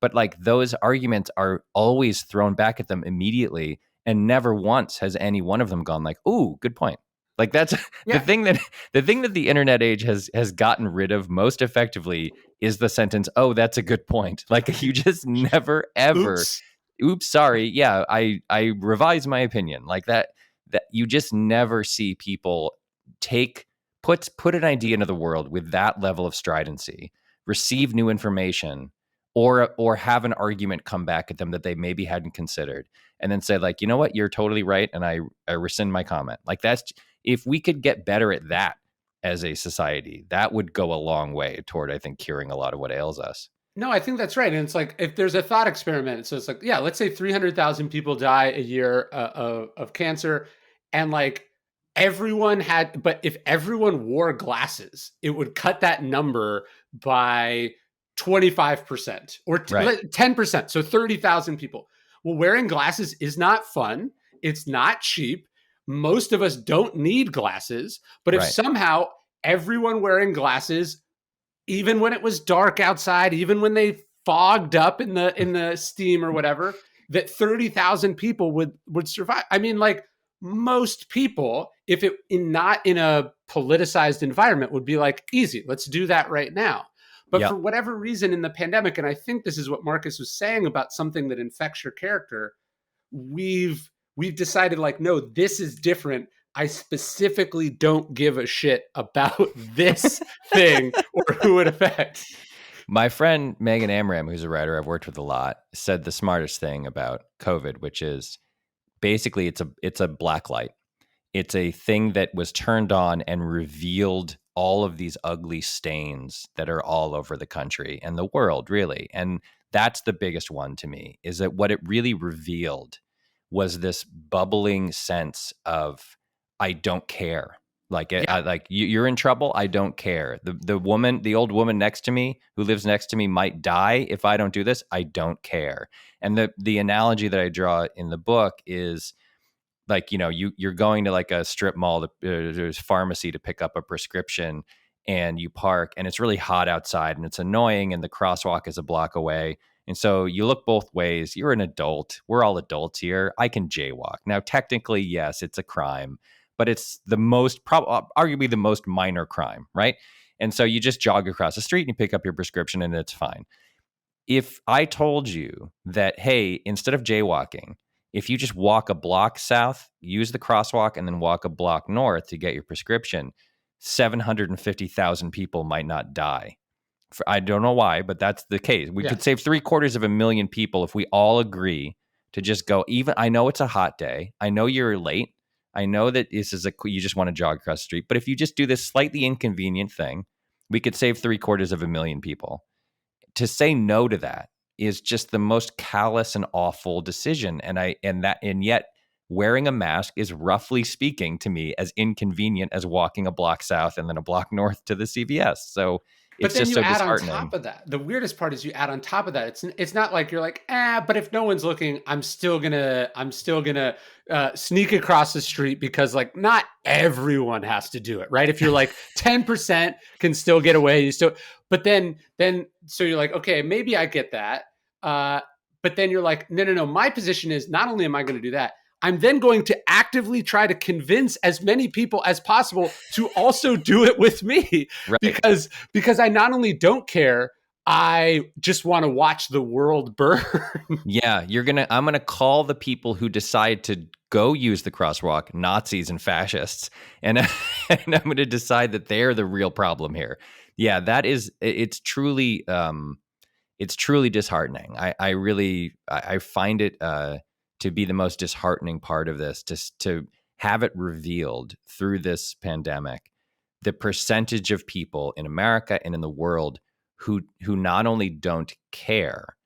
But like, those arguments are always thrown back at them immediately. And never once has any one of them gone like, ooh, good point. Like, that's the Yeah. thing that the internet age has gotten rid of most effectively is the sentence, oh, that's a good point. Like, you just never ever, Oops. oops, sorry, yeah, I revise my opinion. Like that you just never see people put an idea into the world with that level of stridency, receive new information, or have an argument come back at them that they maybe hadn't considered, and then say like, you know what, you're totally right, and I rescind my comment. Like, that's, if we could get better at that as a society, that would go a long way toward, I think, curing a lot of what ails us. No, I think that's right. And it's like, if there's a thought experiment, so it's like, yeah, let's say 300,000 people die a year of cancer. And like but if everyone wore glasses, it would cut that number by 25% or Right. 10%. So 30,000 people. Well, wearing glasses is not fun. It's not cheap. Most of us don't need glasses. But if Right. somehow everyone wearing glasses, even when it was dark outside, even when they fogged up in the steam or whatever, that 30,000 people would survive. I mean, like most people, if it not in a politicized environment, would be like, easy, let's do that right now. But for Yep. whatever reason in the pandemic, and I think this is what Marcus was saying about something that infects your character, we've decided like, no, this is different. I specifically don't give a shit about this thing or who it affects. My friend Megan Amram, who's a writer I've worked with a lot, said the smartest thing about COVID, which is basically it's a black light. It's a thing that was turned on and revealed all of these ugly stains that are all over the country and the world, really. And that's the biggest one to me, is that what it really revealed was this bubbling sense of, I don't care. Like, Yeah. you're in trouble. I don't care. The old woman next to me who lives next to me might die if I don't do this. I don't care. And the analogy that I draw in the book is, like, you're going to like a strip mall, there's pharmacy to pick up a prescription, and you park and it's really hot outside and it's annoying and the crosswalk is a block away. And so you look both ways. You're an adult. We're all adults here. I can jaywalk. Now, technically, yes, it's a crime, but it's the most, arguably the most minor crime, right? And so you just jog across the street and you pick up your prescription and it's fine. If I told you that, hey, instead of jaywalking, if you just walk a block south, use the crosswalk, and then walk a block north to get your prescription, 750,000 people might not die. I don't know why, but that's the case. We could save 750,000 people if we all agree to just go. Even, I know it's a hot day. I know you're late. I know that this is you just want to jog across the street. But if you just do this slightly inconvenient thing, we could save 750,000 people. To say no to that is just the most callous and awful decision. And yet wearing a mask is, roughly speaking, to me, as inconvenient as walking a block south and then a block north to the CVS. So But it's then just you so add on disheartening. top of that. The weirdest part is you add on top of that. It's not like you're like, but if no one's looking, I'm still gonna sneak across the street, because like not everyone has to do it, right? If you're like 10% can still get away, you still. But then so you're like, okay, maybe I get that. But then you're like, no. My position is, not only am I going to do that, I'm then going to actively try to convince as many people as possible to also do it with me. Right. Because I not only don't care, I just want to watch the world burn. Yeah, I'm gonna call the people who decide to go use the crosswalk Nazis and fascists, and, and I'm gonna decide that they're the real problem here. Yeah, it's truly disheartening. I find it to be the most disheartening part of this, to have it revealed through this pandemic, the percentage of people in America and in the world who not only don't care,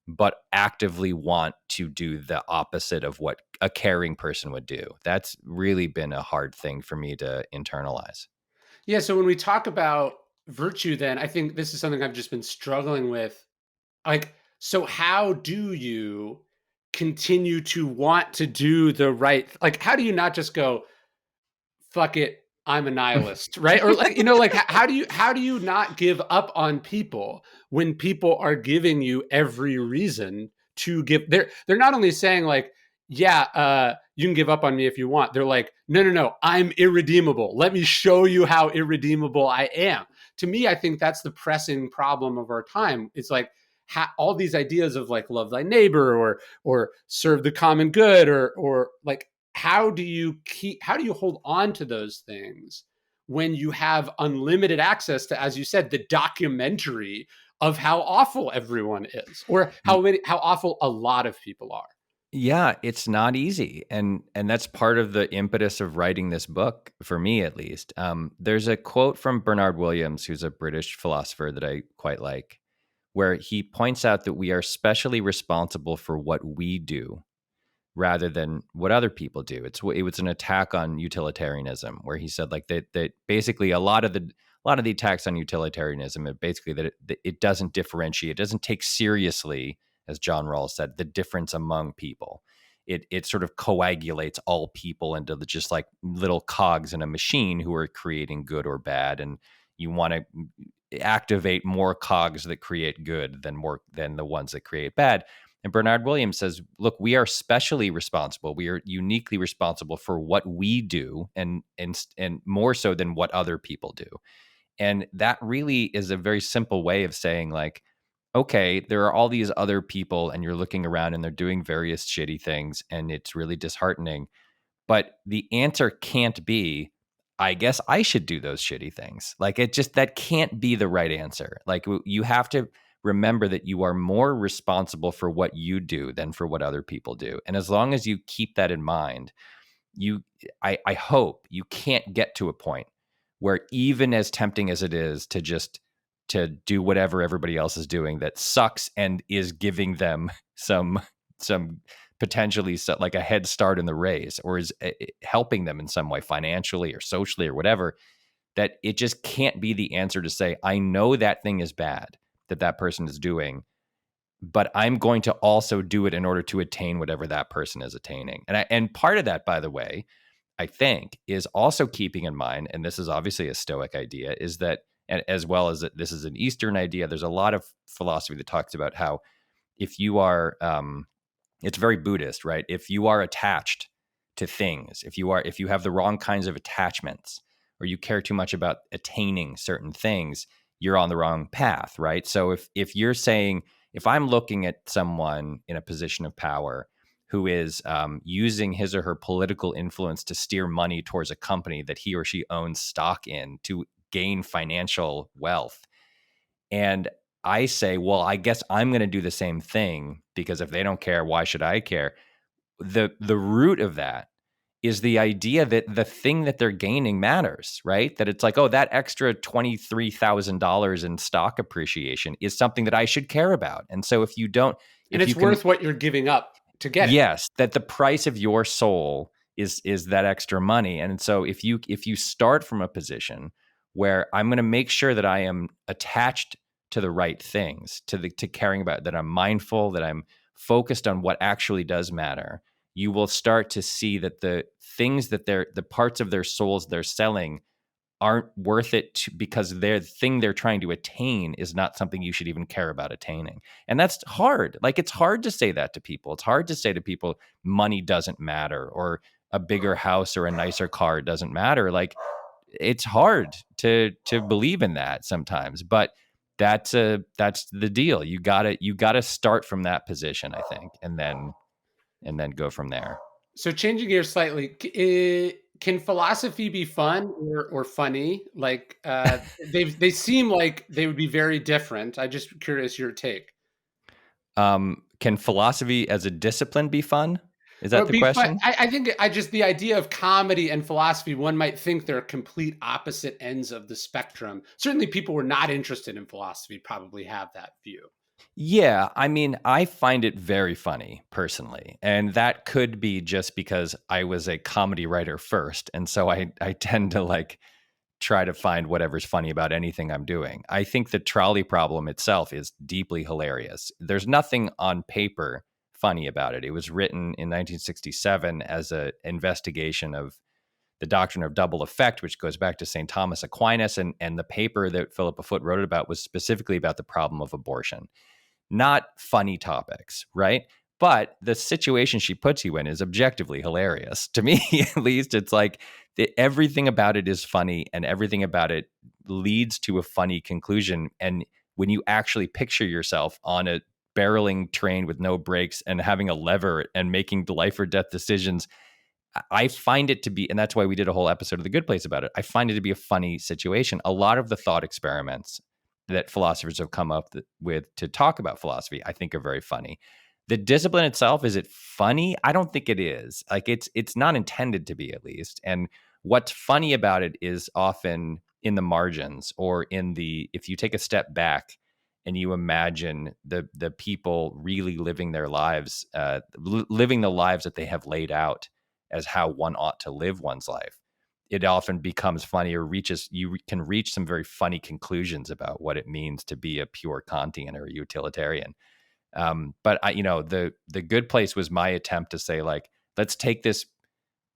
but actively want to do the opposite of what a caring person would do. That's really been a hard thing for me to internalize. Yeah. So when we talk about virtue, then I think this is something I've just been struggling with. Like, so how do you continue to want to do the right? Like, how do you not just go, fuck it, I'm a nihilist, right? Or like, like how do you not give up on people when people are giving you every reason to give? They're not only saying like, yeah, you can give up on me if you want. They're like, no, I'm irredeemable. Let me show you how irredeemable I am. To me, I think that's the pressing problem of our time. It's like all these ideas of like love thy neighbor or serve the common good or like, how do you hold on to those things when you have unlimited access to, as you said, the documentary of how awful everyone is, or how awful a lot of people are? Yeah, it's not easy, and that's part of the impetus of writing this book, for me at least. There's a quote from Bernard Williams, who's a British philosopher that I quite like, where he points out that we are specially responsible for what we do rather than what other people do. It was an attack on utilitarianism, where he said like that basically a lot of the attacks on utilitarianism are basically that it doesn't differentiate, it doesn't take seriously, as John Rawls said, the difference among people. It sort of coagulates all people into just like little cogs in a machine who are creating good or bad, and you want to activate more cogs that create good than the ones that create bad. And Bernard Williams says, look, we are specially responsible. We are uniquely responsible for what we do, and more so than what other people do. And that really is a very simple way of saying, like, okay, there are all these other people and you're looking around and they're doing various shitty things and it's really disheartening. But the answer can't be, I guess I should do those shitty things. Like, it just, that can't be the right answer. Like, you have to remember that you are more responsible for what you do than for what other people do. And as long as you keep that in mind, you I hope you can't get to a point where, even as tempting as it is to just to do whatever everybody else is doing that sucks and is giving them some potentially like a head start in the race, or is helping them in some way financially or socially or whatever, that it just can't be the answer to say, I know that thing is bad that that person is doing, but I'm going to also do it in order to attain whatever that person is attaining. And part of that, by the way, I think, is also keeping in mind, and this is obviously a Stoic idea, is that, and as well as that this is an Eastern idea, there's a lot of philosophy that talks about how, if you are, it's very Buddhist, right? If you are attached to things, if you have the wrong kinds of attachments, or you care too much about attaining certain things, you're on the wrong path, right? So if you're saying, if I'm looking at someone in a position of power who is using his or her political influence to steer money towards a company that he or she owns stock in to gain financial wealth, and I say, well, I guess I'm going to do the same thing, because if they don't care, why should I care? The root of that is the idea that the thing that they're gaining matters, right? That it's like, oh, that extra $23,000 in stock appreciation is something that I should care about. And so And if you it's can, worth what you're giving up to get it. yes, that the price of your soul is that extra money. And so if you start from a position where I'm going to make sure that I am attached to the right things, to caring about, that I'm mindful, that I'm focused on what actually does matter, you will start to see that the things that the parts of their souls they're selling aren't worth it because their thing they're trying to attain is not something you should even care about attaining. And that's hard. Like, it's hard to say that to people. It's hard to say to people, money doesn't matter, or a bigger house or a nicer car doesn't matter. Like, it's hard to believe in that sometimes, but that's the deal. You gotta start from that position, I think, and then go from there. So changing gears slightly, can philosophy be fun or funny? Like they seem like they would be very different. I just curious your take. Can philosophy as a discipline be fun? Is Well, that it'd the be fun. question? I think I just the idea of comedy and philosophy, one might think they're complete opposite ends of the spectrum. Certainly, people who are not interested in philosophy probably have that view. Yeah, I mean, I find it very funny personally, and that could be just because I was a comedy writer first, and so I tend to like try to find whatever's funny about anything I'm doing. I think the trolley problem itself is deeply hilarious. There's nothing on paper funny about it. It was written in 1967 as an investigation of the doctrine of double effect, which goes back to St. Thomas Aquinas, and the paper that Philippa Foot wrote about was specifically about the problem of abortion. Not funny topics, right? But the situation she puts you in is objectively hilarious. To me, at least, it's like everything about it is funny, and everything about it leads to a funny conclusion. And when you actually picture yourself on a barreling train with no brakes and having a lever and making life or death decisions, I find it to be, and that's why we did a whole episode of The Good Place about it. I find it to be a funny situation. A lot of the thought experiments that philosophers have come up with to talk about philosophy, I think, are very funny. The discipline itself, is it funny? I don't think it is. Like, it's not intended to be, at least. And what's funny about it is often in the margins, or in the, if you take a step back and you imagine the people really living their lives, living the lives that they have laid out as how one ought to live one's life, it often becomes funny, or you can reach some very funny conclusions about what it means to be a pure Kantian or a utilitarian. But the Good Place was my attempt to say, like, let's take this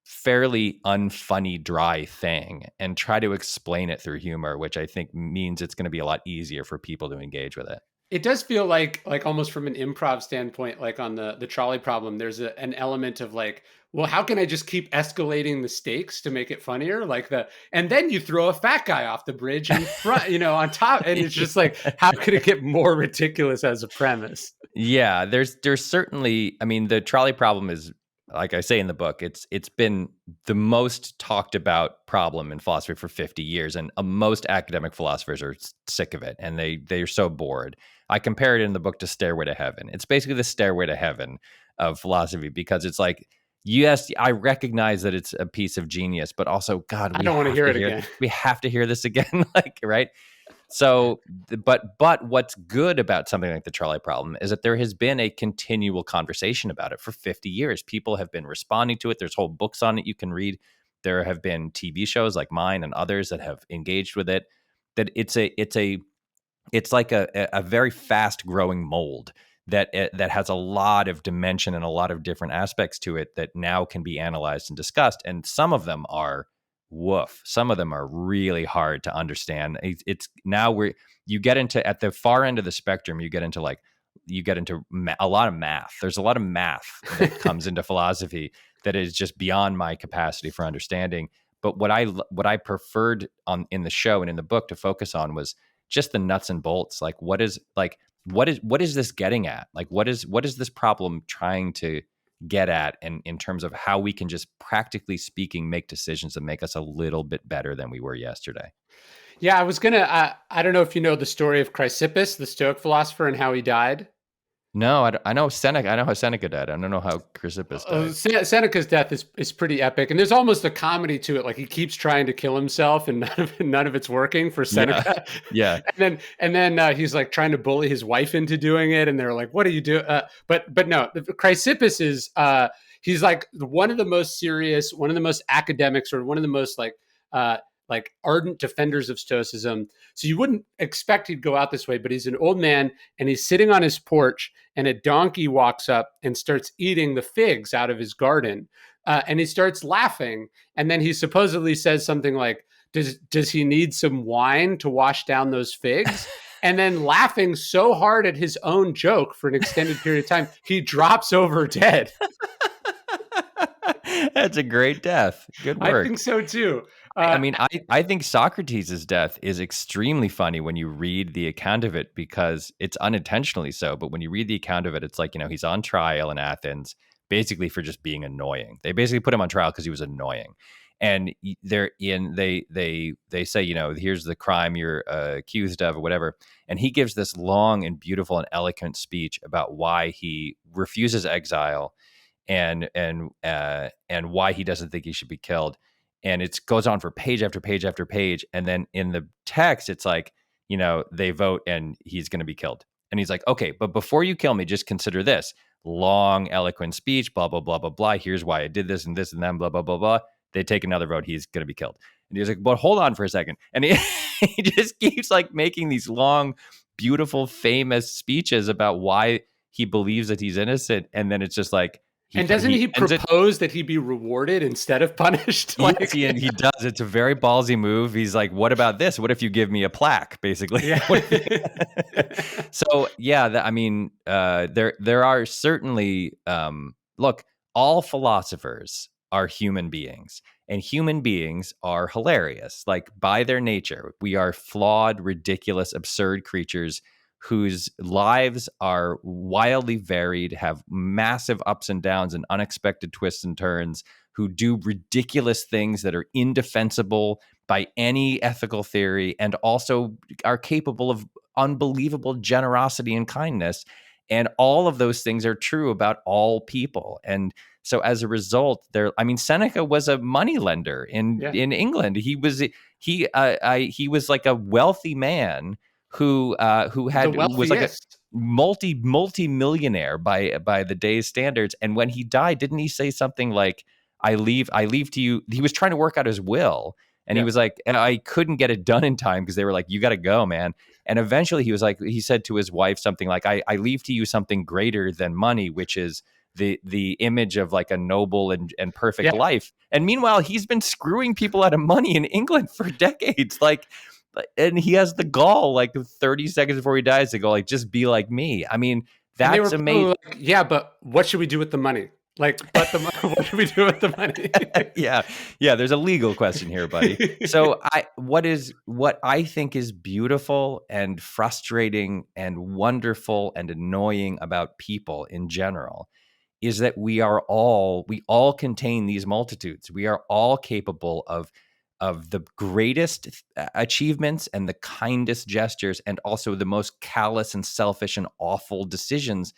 fairly unfunny, dry thing and try to explain it through humor, which I think means it's going to be a lot easier for people to engage with it. It does feel like almost from an improv standpoint, like on the trolley problem, there's an element of like, well, how can I just keep escalating the stakes to make it funnier? Like and then you throw a fat guy off the bridge in front, on top, and it's just like, how could it get more ridiculous as a premise? Yeah, there's certainly, I mean, the trolley problem is, like I say in the book, it's been the most talked about problem in philosophy for 50 years, and most academic philosophers are sick of it, and they're so bored. I compare it in the book to Stairway to Heaven. It's basically the Stairway to Heaven of philosophy, because it's like, yes, I recognize that it's a piece of genius, but also, God, I don't want to hear it again. we have to hear this again, like, right? So, but what's good about something like the trolley problem is that there has been a continual conversation about it for 50 years. People have been responding to it. There's whole books on it you can read. There have been TV shows like mine and others that have engaged with it. That it's like a very fast growing mold that has a lot of dimension and a lot of different aspects to it that now can be analyzed and discussed. And some of them are woof. Some of them are really hard to understand. It's now you get into, at the far end of the spectrum, you get into a lot of math. There's a lot of math that comes into philosophy that is just beyond my capacity for understanding. But what I preferred in the show and in the book to focus on was just the nuts and bolts. Like, what is this getting at? Like, what is this problem trying to get at, and in terms of how we can just, practically speaking, make decisions that make us a little bit better than we were yesterday. Yeah, I was gonna. I don't know if you know the story of Chrysippus, the Stoic philosopher, and how he died. No, I know Seneca. I know how Seneca died. I don't know how Chrysippus died. Seneca's death is pretty epic, and there's almost a comedy to it. Like, he keeps trying to kill himself, and none of it's working for Seneca. Yeah. and then he's like trying to bully his wife into doing it, and they're like, "What do you do?" But no, Chrysippus is he's like one of the most serious, one of the most academics, or one of the most like ardent defenders of Stoicism. So you wouldn't expect he'd go out this way, but he's an old man, and he's sitting on his porch, and a donkey walks up and starts eating the figs out of his garden. And he starts laughing. And then he supposedly says something like, does he need some wine to wash down those figs? And then, laughing so hard at his own joke for an extended period of time, he drops over dead. That's a great death. Good work. I think so too. I mean, I think Socrates' death is extremely funny when you read the account of it, because it's unintentionally so. But when you read the account of it, it's like, he's on trial in Athens, basically for just being annoying. They basically put him on trial because he was annoying. And they say, here's the crime you're accused of, or whatever. And he gives this long and beautiful and eloquent speech about why he refuses exile, and why he doesn't think he should be killed. And it goes on for page after page after page. And then in the text, it's like, they vote and he's going to be killed. And he's like, okay, but before you kill me, just consider this long, eloquent speech, blah, blah, blah, blah, blah. Here's why I did this and this and then blah, blah, blah, blah. They take another vote. He's going to be killed. And he's like, but hold on for a second. And he just keeps like making these long, beautiful, famous speeches about why he believes that he's innocent. And then it's just like, doesn't he propose that he be rewarded instead of punished? Yes, he does. It's a very ballsy move. He's like, what about this? What if you give me a plaque, basically? Yeah. So, yeah, I mean, there are certainly, look, all philosophers are human beings, and human beings are hilarious. Like, by their nature, we are flawed, ridiculous, absurd creatures whose lives are wildly varied, have massive ups and downs and unexpected twists and turns, who do ridiculous things that are indefensible by any ethical theory, and also are capable of unbelievable generosity and kindness. And all of those things are true about all people. And so as a result, Seneca was a moneylender in England. He was like a wealthy man who was like a multi-millionaire by the day's standards. And when he died, didn't he say something like, I leave to you? He was trying to work out his will, and he was like, and I couldn't get it done in time because they were like, you got to go, man. And eventually he said to his wife something like, I leave to you something greater than money, which is the image of like a noble and perfect life. And meanwhile, he's been screwing people out of money in England for decades. Like And he has the gall, like 30 seconds before he dies, to go like, just be like me. I mean, And they that's were amazing. probably like, yeah, but what should we do with the money? Like, but the what should we do with the money? Yeah, yeah, there's a legal question here, buddy. So what I think is beautiful and frustrating and wonderful and annoying about people in general is that we all contain these multitudes. We are all capable of the greatest achievements and the kindest gestures, and also the most callous and selfish and awful decisions.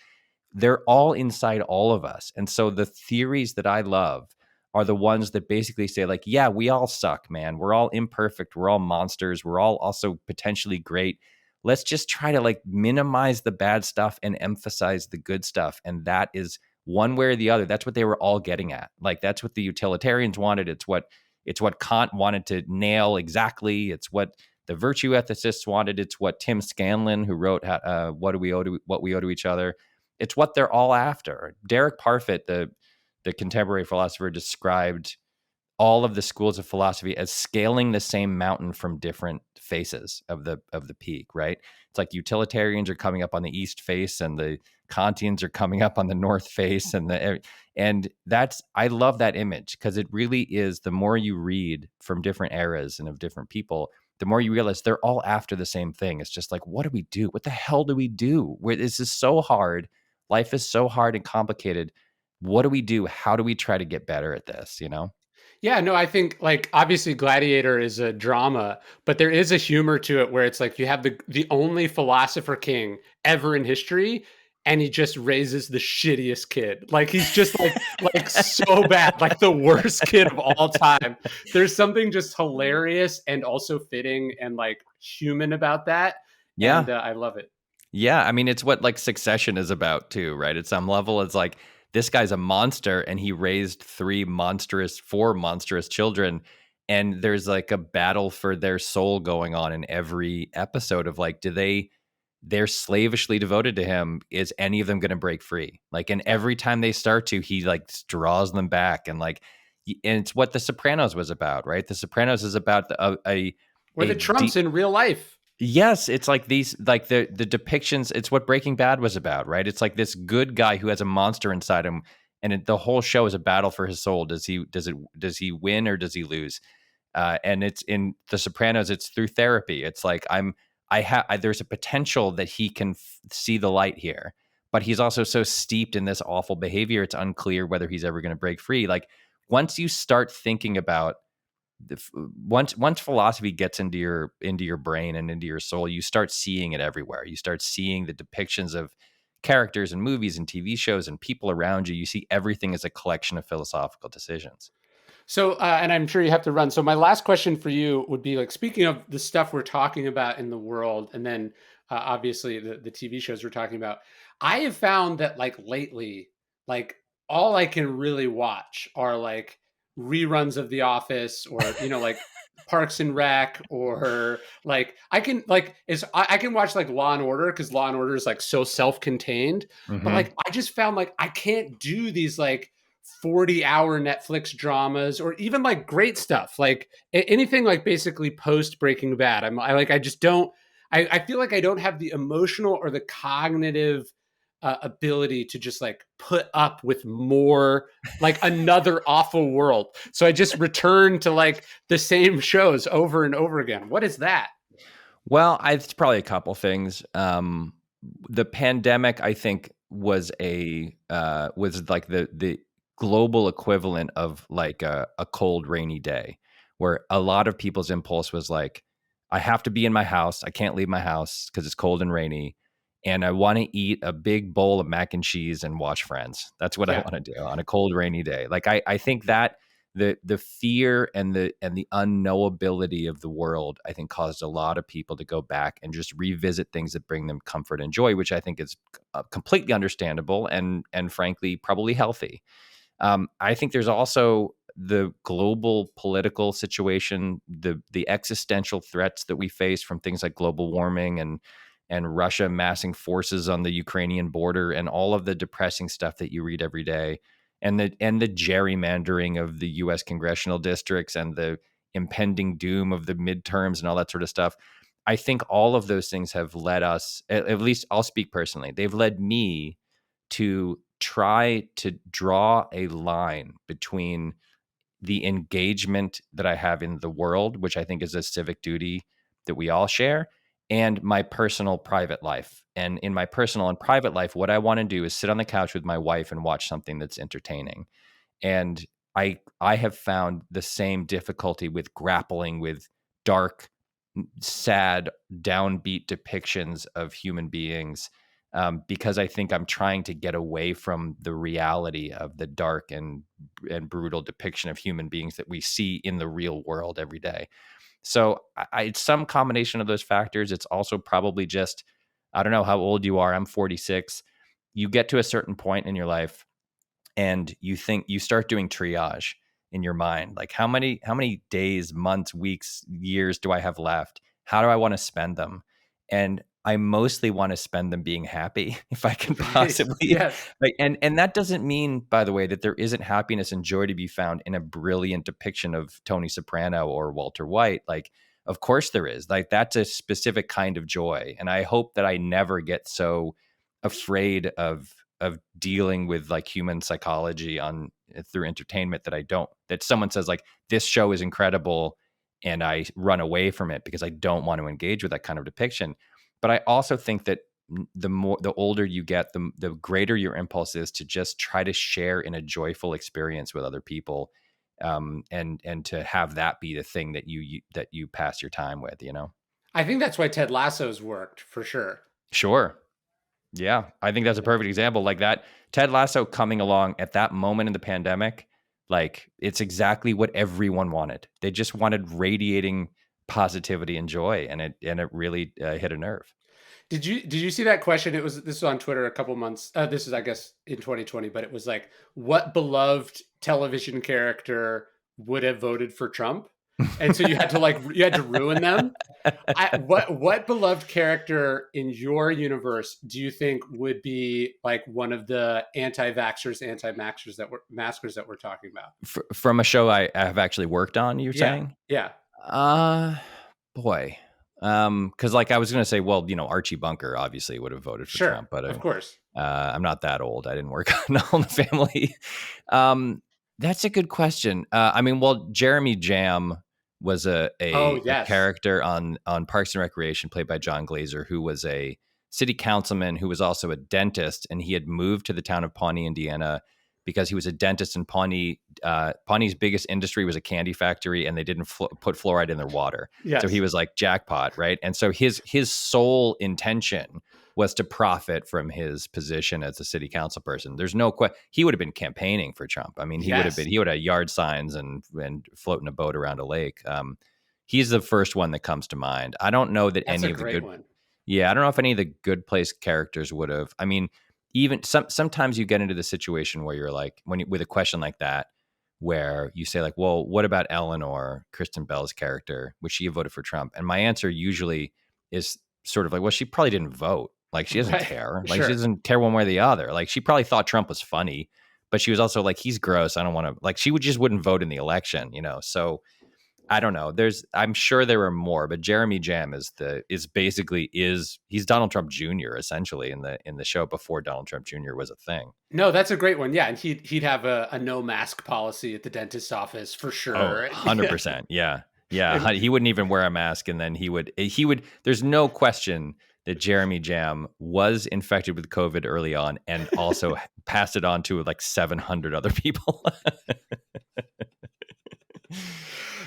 They're all inside all of us. And so the theories that I love are the ones that basically say, like, yeah, we all suck, man. We're all imperfect. We're all monsters. We're all also potentially great. Let's just try to like minimize the bad stuff and emphasize the good stuff. And that is one way or the other. That's what they were all getting at. Like, that's what the utilitarians wanted. It's what Kant wanted to nail exactly. It's what the virtue ethicists wanted. It's what Tim Scanlon, who wrote what we owe to each other, it's what they're all after. Derek Parfit, the contemporary philosopher, described all of the schools of philosophy as scaling the same mountain from different faces of the peak, right? It's like utilitarians are coming up on the east face and the Kantians are coming up on the north face, and that's, I love that image, because it really is, the more you read from different eras and of different people, the more you realize they're all after the same thing. It's just like, what do we do? What the hell do we do? This is so hard. Life is so hard and complicated. What do we do? How do we try to get better at this, you know? Yeah, no, I think like obviously Gladiator is a drama, but there is a humor to it where it's like you have the only philosopher king ever in history, and he just raises the shittiest kid. Like he's just like so bad, like the worst kid of all time. There's something just hilarious and also fitting and like human about that, and Yeah. I love it. Yeah, I mean, it's what like Succession is about too, right? At some level, it's like this guy's a monster and he raised four monstrous children. And there's like a battle for their soul going on in every episode of like, they're slavishly devoted to him. Is any of them going to break free? Like, and every time they start to, he like draws them back. And like, and it's what The Sopranos was about, right? The Sopranos is about Or a the Trumps deep, in real life. yes, it's like these, like the depictions. It's what Breaking Bad was about, right? It's like this good guy who has a monster inside him, and the whole show is a battle for his soul. Does he win or does he lose? And it's in The Sopranos. It's through therapy. It's like there's a potential that he can see the light here, but he's also so steeped in this awful behavior. It's unclear whether he's ever going to break free. Like, once you start thinking about once philosophy gets into your brain and into your soul, you start seeing it everywhere. You start seeing the depictions of characters and movies and TV shows and people around you. You see everything as a collection of philosophical decisions. So, and I'm sure you have to run. So, my last question for you would be like, speaking of the stuff we're talking about in the world, and then obviously the TV shows we're talking about, I have found that like lately, like all I can really watch are like reruns of The Office or, like Parks and Rec, or like I can like is I can watch like Law and Order because Law and Order is like so self-contained, but Mm-hmm. like I just found like I can't do these like 40-hour Netflix dramas or even like great stuff like anything like basically post Breaking Bad. I just don't. I feel like I don't have the emotional or the cognitive ability to just like put up with more like another awful world. So I just return to like the same shows over and over again. What is that? Well, it's probably a couple things. The pandemic, I think, was like the global equivalent of like a cold, rainy day, where a lot of people's impulse was like, I have to be in my house. I can't leave my house because it's cold and rainy. And I want to eat a big bowl of mac and cheese and watch Friends. That's what I Yeah. want to do on a cold, rainy day. Like, I think that the fear and the unknowability of the world, I think, caused a lot of people to go back and just revisit things that bring them comfort and joy, which I think is completely understandable and frankly probably healthy. I think there's also the global political situation, the existential threats that we face from things like global warming and Russia massing forces on the Ukrainian border, and all of the depressing stuff that you read every day, and the gerrymandering of the U.S. congressional districts, and the impending doom of the midterms and all that sort of stuff. I think all of those things have led us, at least I'll speak personally, they've led me to try to draw a line between the engagement that I have in the world, which I think is a civic duty that we all share, and my personal private life. And in my personal and private life, what I want to do is sit on the couch with my wife and watch something that's entertaining. And I have found the same difficulty with grappling with dark, sad, downbeat depictions of human beings, because I think I'm trying to get away from the reality of the dark and brutal depiction of human beings that we see in the real world every day. So it's some combination of those factors. It's also probably just, I don't know how old you are. I'm 46. You get to a certain point in your life and you start doing triage in your mind. Like how many days, months, weeks, years do I have left? How do I want to spend them? And I mostly want to spend them being happy if I can Right. possibly. Yes. Like, and that doesn't mean, by the way, that there isn't happiness and joy to be found in a brilliant depiction of Tony Soprano or Walter White. Like, of course there is. Like, that's a specific kind of joy. And I hope that I never get so afraid of dealing with like human psychology on through entertainment that someone says like this show is incredible and I run away from it because I don't want to engage with that kind of depiction. But I also think that the older you get, the greater your impulse is to just try to share in a joyful experience with other people, and to have that be the thing that you pass your time with. I think that's why Ted Lasso's worked for sure. Sure. Yeah, I think that's a perfect example. Like that Ted Lasso coming along at that moment in the pandemic, like it's exactly what everyone wanted. They just wanted radiating positivity and joy, and it really hit a nerve. Did you see that question? This was on Twitter a couple months. This is I guess in 2020, but it was like, what beloved television character would have voted for Trump? And so you had to ruin them. What beloved character in your universe do you think would be like one of the anti-vaxxers, anti-maxers maskers that we're talking about? From a show I have actually worked on, you're Yeah, saying? yeah, Uh Boy. Because like I was gonna say, well, Archie Bunker obviously would have voted for sure, Trump, but of course. I'm not that old. I didn't work on All in the Family. That's a good question. I mean, well, Jeremy Jam was a Oh a, a yes, character on Parks and Recreation, played by John Glazer, who was a city councilman who was also a dentist, and he had moved to the town of Pawnee, Indiana, because he was a dentist in Pawnee. Pawnee's biggest industry was a candy factory, and they didn't put fluoride in their water. So he yes, was like jackpot, right? And so his sole intention was to profit from his position as a city council person. There's no question he would have been campaigning for Trump. I mean, yes. he would have yard signs and floating a boat around a lake. He's the first one that comes to mind. I don't know that That's any a of the great good, one. yeah, I don't know if any of the Good Place characters would have. I mean, even sometimes you get into the situation where you're like, with a question like that, where you say like, well, what about Eleanor, Kristen Bell's character, which she voted for Trump? And my answer usually is sort of like, well, she probably didn't vote. Like she doesn't Right. care. Like she Sure. doesn't care one way or the other. Like she probably thought Trump was funny, but she was also like, he's gross. I don't want to, like, she would just wouldn't vote in the election. So I don't know. I'm sure there are more, but Jeremy Jam he's Donald Trump Jr. essentially in the show before Donald Trump Jr. was a thing. No, that's a great one. Yeah, and he'd have a no mask policy at the dentist's office for Oh, sure. Yeah. 100%. Yeah. Yeah. And He wouldn't even wear a mask. And then there's no question that Jeremy Jam was infected with COVID early on and also passed it on to like 700 other people.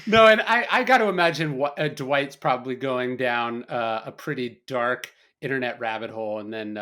no, and I got to imagine what Dwight's probably going down a pretty dark internet rabbit hole, and then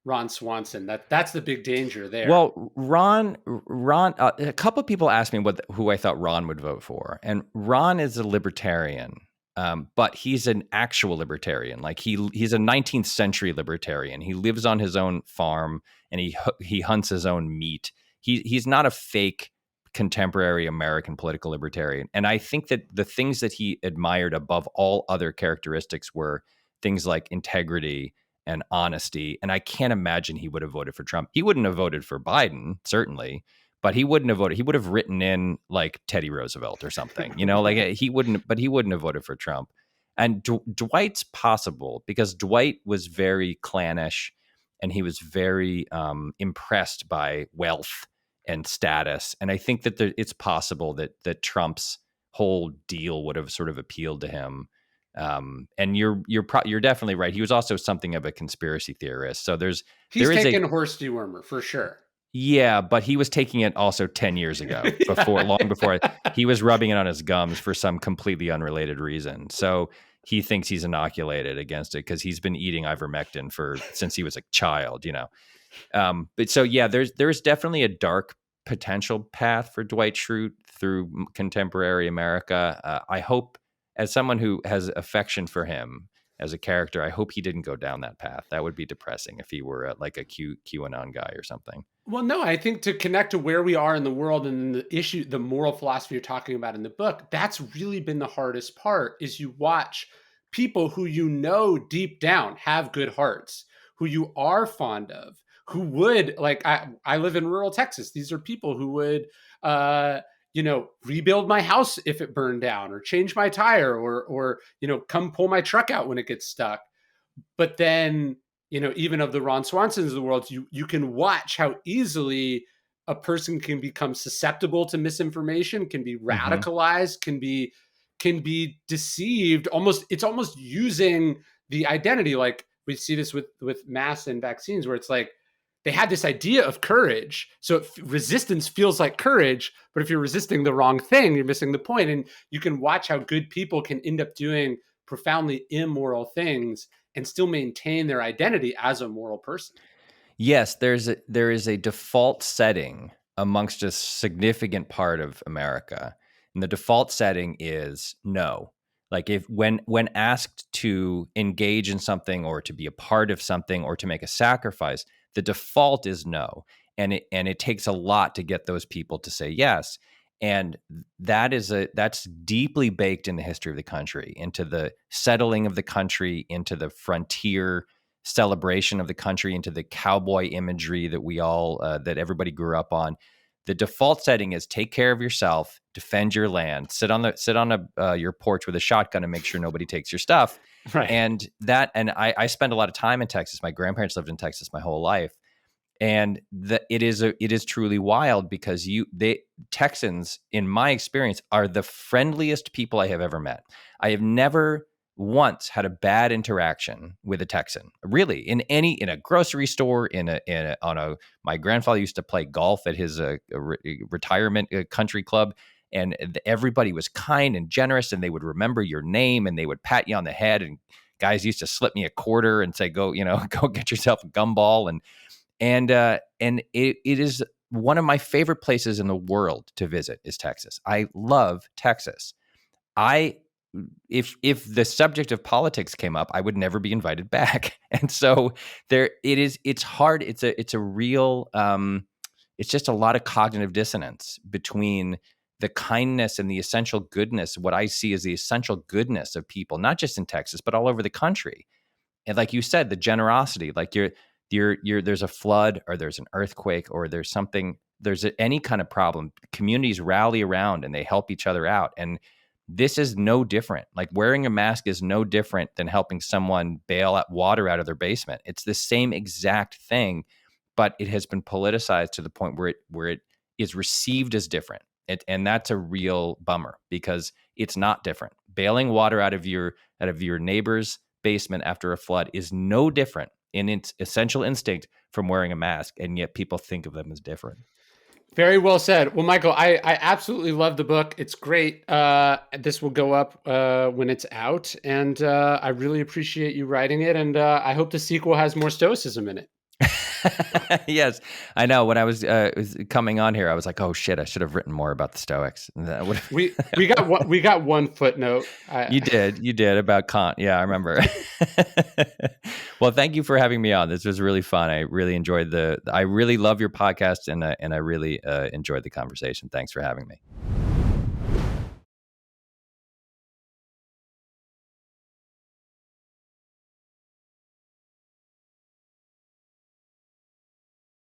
Ron Swanson. That's the big danger there. Well, Ron, a couple of people asked me who I thought Ron would vote for, and Ron is a libertarian, but he's an actual libertarian. Like he's a 19th century libertarian. He lives on his own farm and he hunts his own meat. He's not a fake contemporary American political libertarian. And I think that the things that he admired above all other characteristics were things like integrity and honesty. And I can't imagine he would have voted for Trump. He wouldn't have voted for Biden, certainly, but he wouldn't have voted. He would have written in like Teddy Roosevelt or something, like he wouldn't, but he wouldn't have voted for Trump. And Dwight's possible because Dwight was very clannish and he was very impressed by wealth and status. And I think that it's possible that Trump's whole deal would have sort of appealed to him. And you're definitely right. He was also something of a conspiracy theorist. So He's there is taken horse dewormer for sure. Yeah, but he was taking it also 10 years ago, long before he was rubbing it on his gums for some completely unrelated reason. So he thinks he's inoculated against it because he's been eating ivermectin since he was a child, But so yeah, there's definitely a dark potential path for Dwight Schrute through contemporary America. I hope, as someone who has affection for him as a character, I hope he didn't go down that path. That would be depressing if he were like a QAnon guy or something. Well, no, I think to connect to where we are in the world and the moral philosophy you're talking about in the book, that's really been the hardest part is you watch people who deep down have good hearts, who you are fond of, who would, like, I live in rural Texas. These are people who would, rebuild my house if it burned down or change my tire or come pull my truck out when it gets stuck. But then, even of the Ron Swansons of the world, you can watch how easily a person can become susceptible to misinformation, can be radicalized, can be deceived. It's almost using the identity. Like we see this with masks and vaccines, where it's like they had this idea of courage. So resistance feels like courage, but if you're resisting the wrong thing, you're missing the point. And you can watch how good people can end up doing profoundly immoral things and still maintain their identity as a moral person. Yes, there is a default setting amongst a significant part of America. And the default setting is no. Like when asked to engage in something or to be a part of something or to make a sacrifice, the default is no. And it takes a lot to get those people to say yes. And that's deeply baked in the history of the country, into the settling of the country, into the frontier celebration of the country, into the cowboy imagery that we all that everybody grew up on. The default setting is take care of yourself, defend your land, sit on your porch with a shotgun and make sure nobody takes your stuff. Right. And I spent a lot of time in Texas. My grandparents lived in Texas my whole life. And it is truly wild because Texans, in my experience, are the friendliest people I have ever met. I have never once had a bad interaction with a Texan, really, in a grocery store, my grandfather used to play golf at his retirement country club, and everybody was kind and generous, and they would remember your name and they would pat you on the head, and guys used to slip me a quarter and say, go get yourself a gumball. And it is one of my favorite places in the world to visit is Texas. I love Texas. If the subject of politics came up, I would never be invited back. And so it's hard. It's a real, it's just a lot of cognitive dissonance between the kindness and the essential goodness, what I see as the essential goodness of people, not just in Texas, but all over the country. And like you said, the generosity, like there's a flood or there's an earthquake or there's any kind of problem, communities rally around and they help each other out. And this is no different. Like wearing a mask is no different than helping someone bail out water out of their basement. It's the same exact thing, but it has been politicized to the point where it is received as different. And that's a real bummer because it's not different. Bailing water out of your neighbor's basement after a flood is no different in its essential instinct from wearing a mask, and yet people think of them as different. Very well said. Well, Michael, I absolutely love the book. It's great. This will go up when it's out, and I really appreciate you writing it, and I hope the sequel has more Stoicism in it. Yes, I know. When I was coming on here, I was like, "Oh shit, I should have written more about the Stoics." We got one footnote. You did about Kant. Yeah, I remember. Well, thank you for having me on. This was really fun. I really enjoyed I really love your podcast, and I really enjoyed the conversation. Thanks for having me.